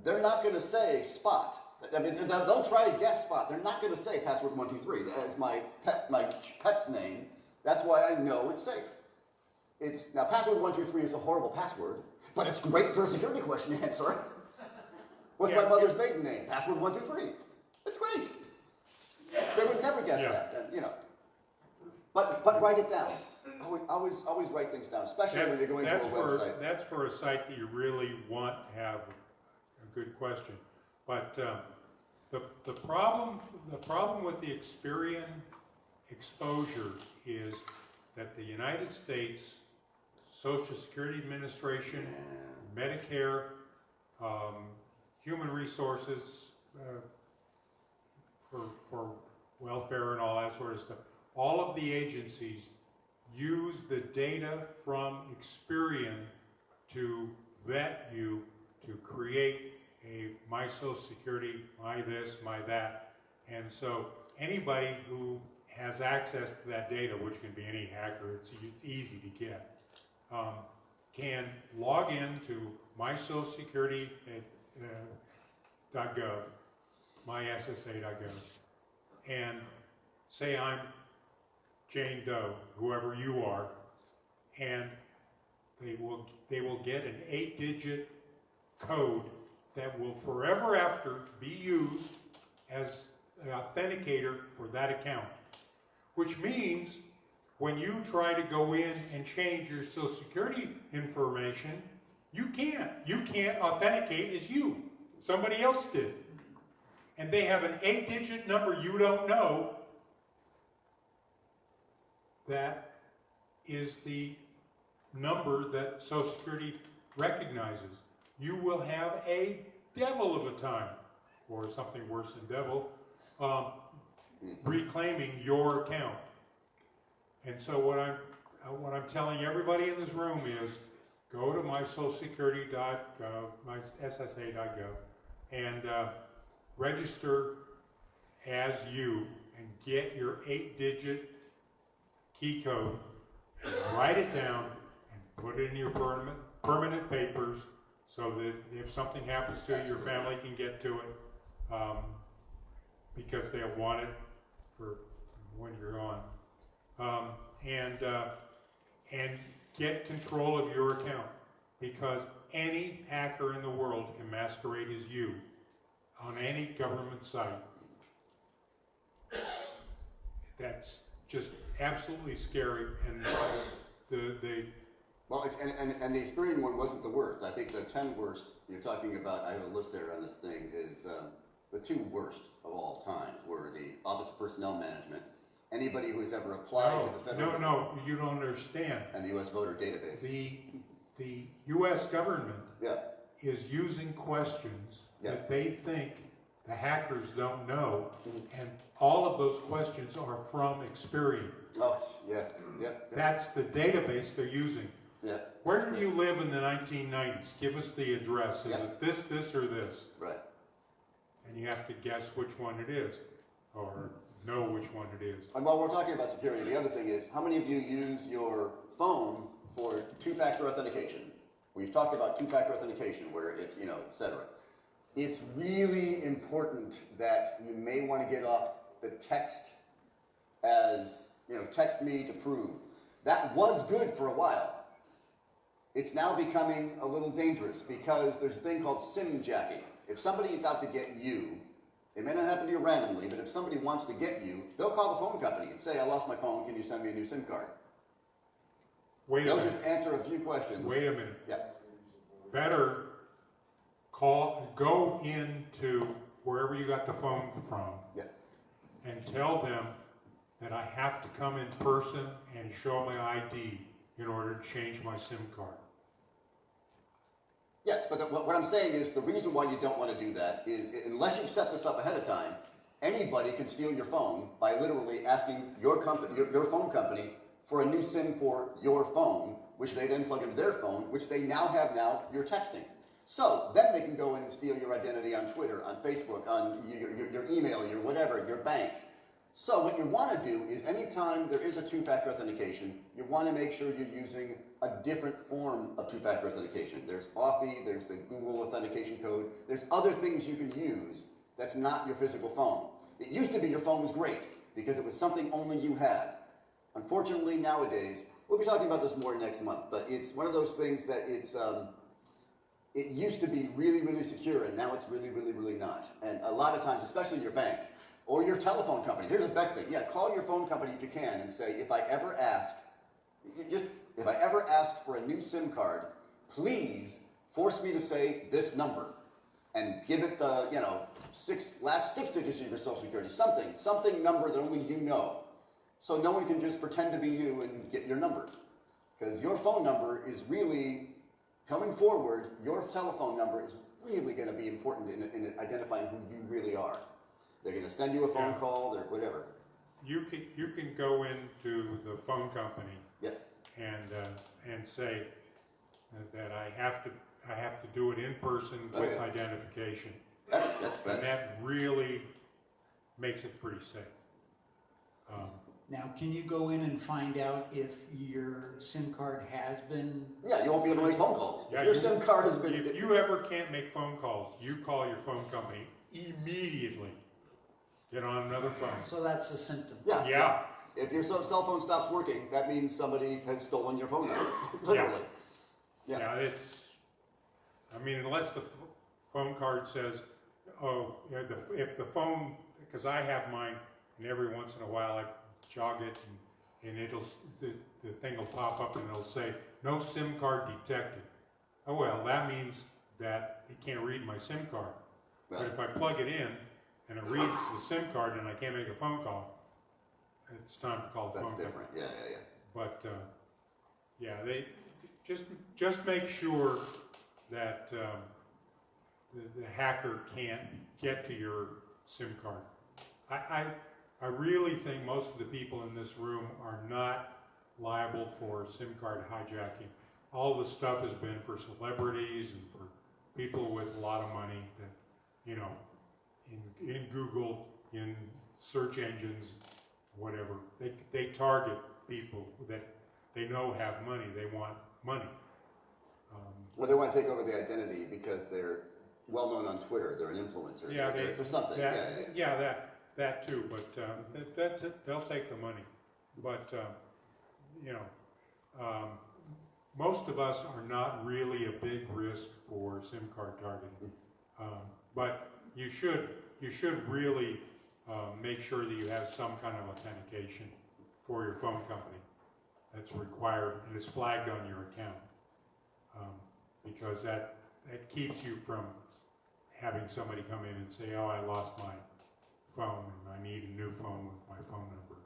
They're not going to say Spot. I mean, they'll try to guess Spot. They're not going to say password 123 as my pet's name. That's why I know it's safe. Now, password 123 is a horrible password, but it's great for a security question to answer. What's my mother's maiden name? Password 123. It's great. They would never guess that, But write it down. Always write things down, especially when you're going to a website. That's for a site that you really want to have a good question. But the problem with the Experian exposure is that the United States Social Security Administration, Medicare, Human Resources for welfare and all that sort of stuff, all of the agencies use the data from Experian to vet you, to create a my Social Security, my this, my that. And so anybody who has access to that data, which can be any hacker, it's easy to get, can log into mysocialsecurity.gov, myssa.gov, and say I'm Jane Doe, whoever you are, and they will get an 8-digit code that will forever after be used as an authenticator for that account. Which means when you try to go in and change your Social Security information, you can't. You can't authenticate as you. Somebody else did. And they have an 8-digit number you don't know that is the number that Social Security recognizes. You will have a devil of a time, or something worse than devil, reclaiming your account. And so what I'm telling everybody in this room is, go to mysocialsecurity.gov, myssa.gov, and register as you, and get your 8-digit key code, and write it down, and put it in your permanent papers, so that if something happens to you, your family can get to it, because they'll want it for when you're gone. And get control of your account, because any hacker in the world can masquerade as you on any government site. That's just absolutely scary, and Well, and the Experian one wasn't the worst. I think the 10 worst you're talking about, I have a list there on this thing, is the 2 worst of all times were the Office of Personnel Management, anybody who's ever applied to the federal No, you don't understand. And the U.S. voter database. The U.S. government is using questions that they think the hackers don't know, and all of those questions are from Experian. Oh, yeah. That's the database they're using. Yeah. Where did you live in the 1990s? Give us the address. Is it this, or this? Right. And you have to guess which one it is, or know which one it is. And while we're talking about security, the other thing is, how many of you use your phone for 2-factor authentication? We've talked about 2-factor authentication, where it's, et cetera. It's really important that you may want to get off the text as, text me to prove. That was good for a while. It's now becoming a little dangerous, because there's a thing called SIM jacking. If somebody is out to get you, it may not happen to you randomly, but if somebody wants to get you, they'll call the phone company and say, I lost my phone, can you send me a new SIM card? They'll just answer a few questions. Wait a minute. Yeah. Better go into wherever you got the phone from, and tell them that I have to come in person and show my ID in order to change my SIM card. Yes, but what I'm saying is, the reason why you don't want to do that is, unless you set this up ahead of time, anybody can steal your phone by literally asking your phone company for a new SIM for your phone, which they then plug into their phone, which they now have you're texting. So then they can go in and steal your identity on Twitter, on Facebook, on your email, your whatever, your bank. So what you want to do is, anytime there is a 2-factor authentication, you want to make sure you're using a different form of 2-factor authentication. There's Authy, there's the Google authentication code, there's other things you can use that's not your physical phone. It used to be your phone was great, because it was something only you had. Unfortunately, nowadays, we'll be talking about this more next month, but it's one of those things that it used to be really, really secure, and now it's really, really, really not. And a lot of times, especially your bank, or your telephone company. Here's a big thing. Yeah, call your phone company if you can and say, if I ever ask for a new SIM card, please force me to say this number, and give it the last 6 digits of your Social Security, something number that only you know, so no one can just pretend to be you and get your number, because your phone number is really coming forward. Your telephone number is really going to be important in identifying who you really are. They're going to send you a phone call, or whatever. You can go into the phone company and say that I have to do it in person with identification. That's and that really makes it pretty safe. Now, can you go in and find out if your SIM card has been? Yeah, you won't be able to make phone calls. Yeah, If your you- SIM card has been. If you ever can't make phone calls, you call your phone company immediately. Get on another phone. So that's a symptom. Yeah. Yeah. If your cell phone stops working, that means somebody has stolen your phone number. Literally. Yeah, I mean, unless the phone card says, oh, you know, if the phone, because I have mine, and every once in a while I jog it, and the thing will pop up and it'll say, no SIM card detected. Oh, well, that means that it can't read my SIM card. Right. But if I plug it in, and it reads the SIM card, and I can't make a phone call, it's time to call the phone That's company. different. Yeah. But, yeah, they, just make sure that the hacker can't get to your SIM card. I really think most of the people in this room are not liable for SIM card hijacking. All the stuff has been for celebrities and for people with a lot of money that, you know, in Google, in search engines, whatever. They target people that they know have money. They want money. Well, they want to take over the identity because they're well known on Twitter. They're an influencer. Yeah, they're something. That too. But that's it. They'll take the money. But you know, most of us are not really a big risk for SIM card targeting. But you should really make sure that you have some kind of authentication for your phone company. That's required and is flagged on your account. Because that keeps you from having somebody come in and say, oh, I lost my phone and I need a new phone with my phone number.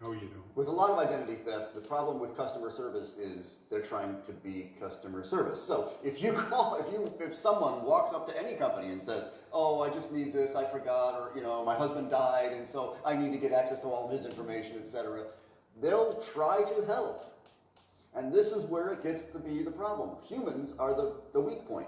No, you don't. With a lot of identity theft, the problem with customer service is they're trying to be customer service. So if someone walks up to any company and says, oh, I just need this, I forgot, or you know, my husband died and so I need to get access to all of his information, etc., they'll try to help. And this is where it gets to be the problem. Humans are the weak point.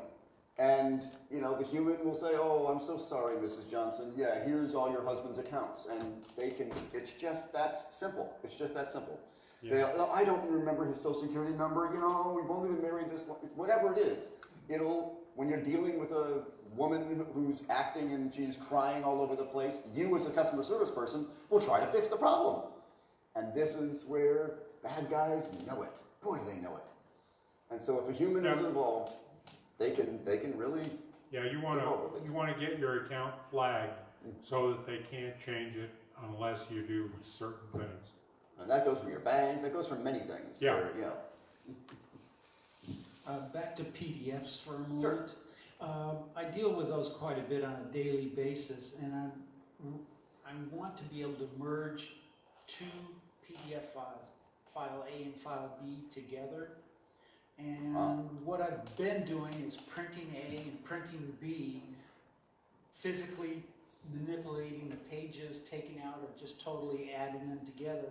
And, you know, the human will say, oh, I'm so sorry, Mrs. Johnson. Yeah, here's all your husband's accounts. And it's just that simple. It's just that simple. Yeah. I don't remember his social security number. You know, we've only been married this long. Whatever it is, when you're dealing with a woman who's acting and she's crying all over the place, you as a customer service person will try to fix the problem. And this is where bad guys know it. Boy, do they know it. And so if a human is involved, they can really. Yeah, you want to get your account flagged so that they can't change it unless you do certain things. And that goes from your bank. That goes from many things. Yeah. Where, you know. Back to PDFs for a moment. Sure. I deal with those quite a bit on a daily basis, and I want to be able to merge two PDF files, file A and file B, together. And what I've been doing is printing A and printing B, physically manipulating the pages, taking out or just totally adding them together,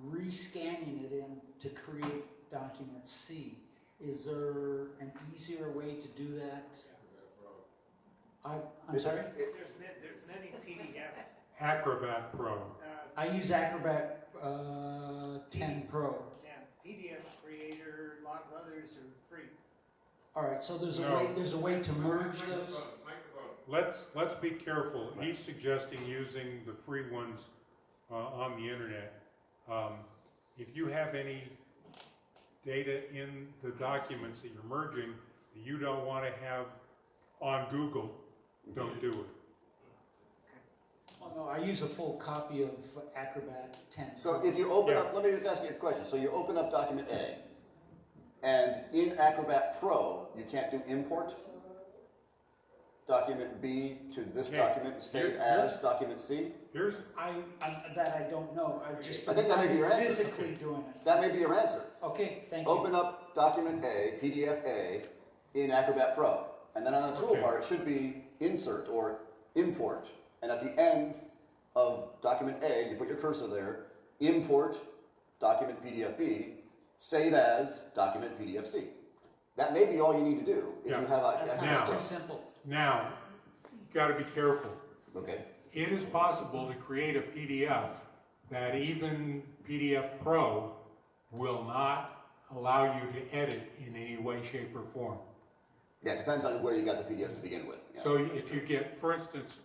rescanning it in to create document C. Is there an easier way to do that? I'm sorry? There's many PDF. Acrobat Pro. I use Acrobat 10 Pro. Yeah, PDF Creator, a lot of others are free. All right, so there's a way to merge those. Let's be careful. He's suggesting using the free ones on the internet. If you have any data in the documents that you're merging that you don't want to have on Google, don't do it. Oh, no, I use a full copy of Acrobat 10. So if you open up, let me just ask you a question. So you open up document A, and in Acrobat Pro, you can't do import document B to this document, save as document C? That I don't know. I've just been I think that may be your answer. physically doing it. That may be your answer. Okay, thank you. Open up document A, PDF A, in Acrobat Pro. And then on the toolbar, it should be insert or import. And at the end of document A, you put your cursor there, import document PDF B, save as document PDF C. That may be all you need to do if you have a. That sounds too simple. Now, you've got to be careful. Okay. It is possible to create a PDF that even PDF Pro will not allow you to edit in any way, shape, or form. Yeah, it depends on where you got the PDF to begin with. Yeah. So if you get, for instance,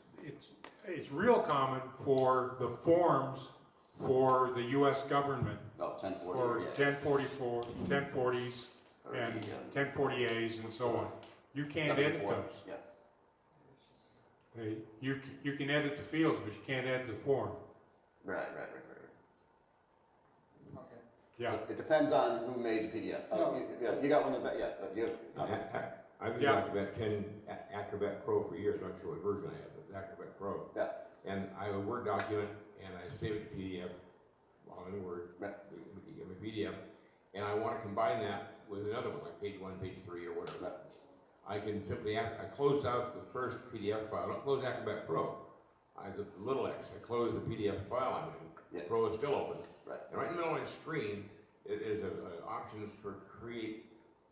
it's real common for the forms for the U.S. government, Oh, 1040. for Yeah. 1044, 1040s, and 1040As, and so on. You can't edit those. Yeah. You can edit the fields, but you can't edit the form. Right. Okay. Yeah. So it depends on who made the PDF. No, you got one of that. Yeah, you have. I've used Acrobat 10, Acrobat Pro for years. I'm not sure what version I have, but Acrobat Pro. Yeah. And I have a Word document, and I save it to PDF, while in Word, Right. a PDF, and I want to combine that with another one, like page 1, page 3, or whatever. Right. I can simply, I closed out the first PDF file. I don't close Acrobat Pro. The little x. I close the PDF file I'm in. Yes. Pro is still open. Right. And right in the middle of my screen is options for create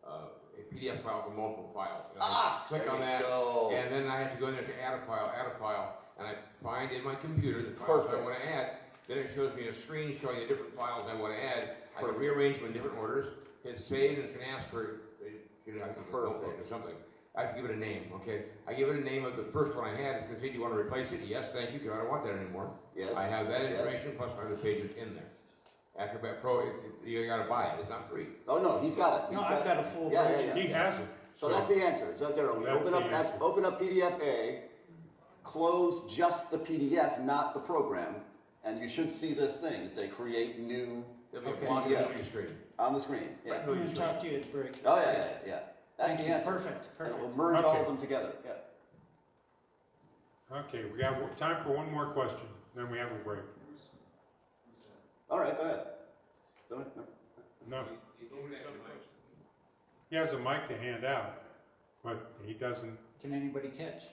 a PDF file from multiple files. And I click on that, and then I have to go in there to add a file, and I find in my computer the files I want to add. Then it shows me a screen showing the different files I want to add. I can rearrange them in different orders. Hit save, and it's going to ask for or something. I have to give it a name, okay? I give it a name of the first one I had. It's going to say, do you want to replace it? Yes, thank you, because I don't want that anymore. Yes. I have that information plus my other pages in there. Acrobat Pro, you got to buy it. It's not free. Oh no, he's got it. I've got a full Yeah. version. He has it. So that's the answer. Is that there? Open up PDF A, close just the PDF, not the program, and you should see this thing say create new PDF screen. on the screen. Yeah. I'm going to talk to you at break. Oh yeah. That's Thank the you. answer. Perfect. And it will merge all of them together. Yeah. Okay, we got time for one more question, then we have a break. All right, go ahead. No. He has a mic to hand out, but he doesn't. Can anybody catch?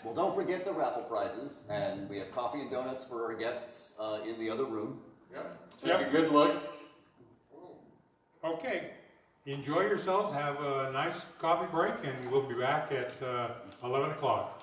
Well, don't forget the raffle prizes, and we have coffee and donuts for our guests in the other room. Take a good look. Okay, enjoy yourselves, have a nice coffee break, and we'll be back at 11 o'clock.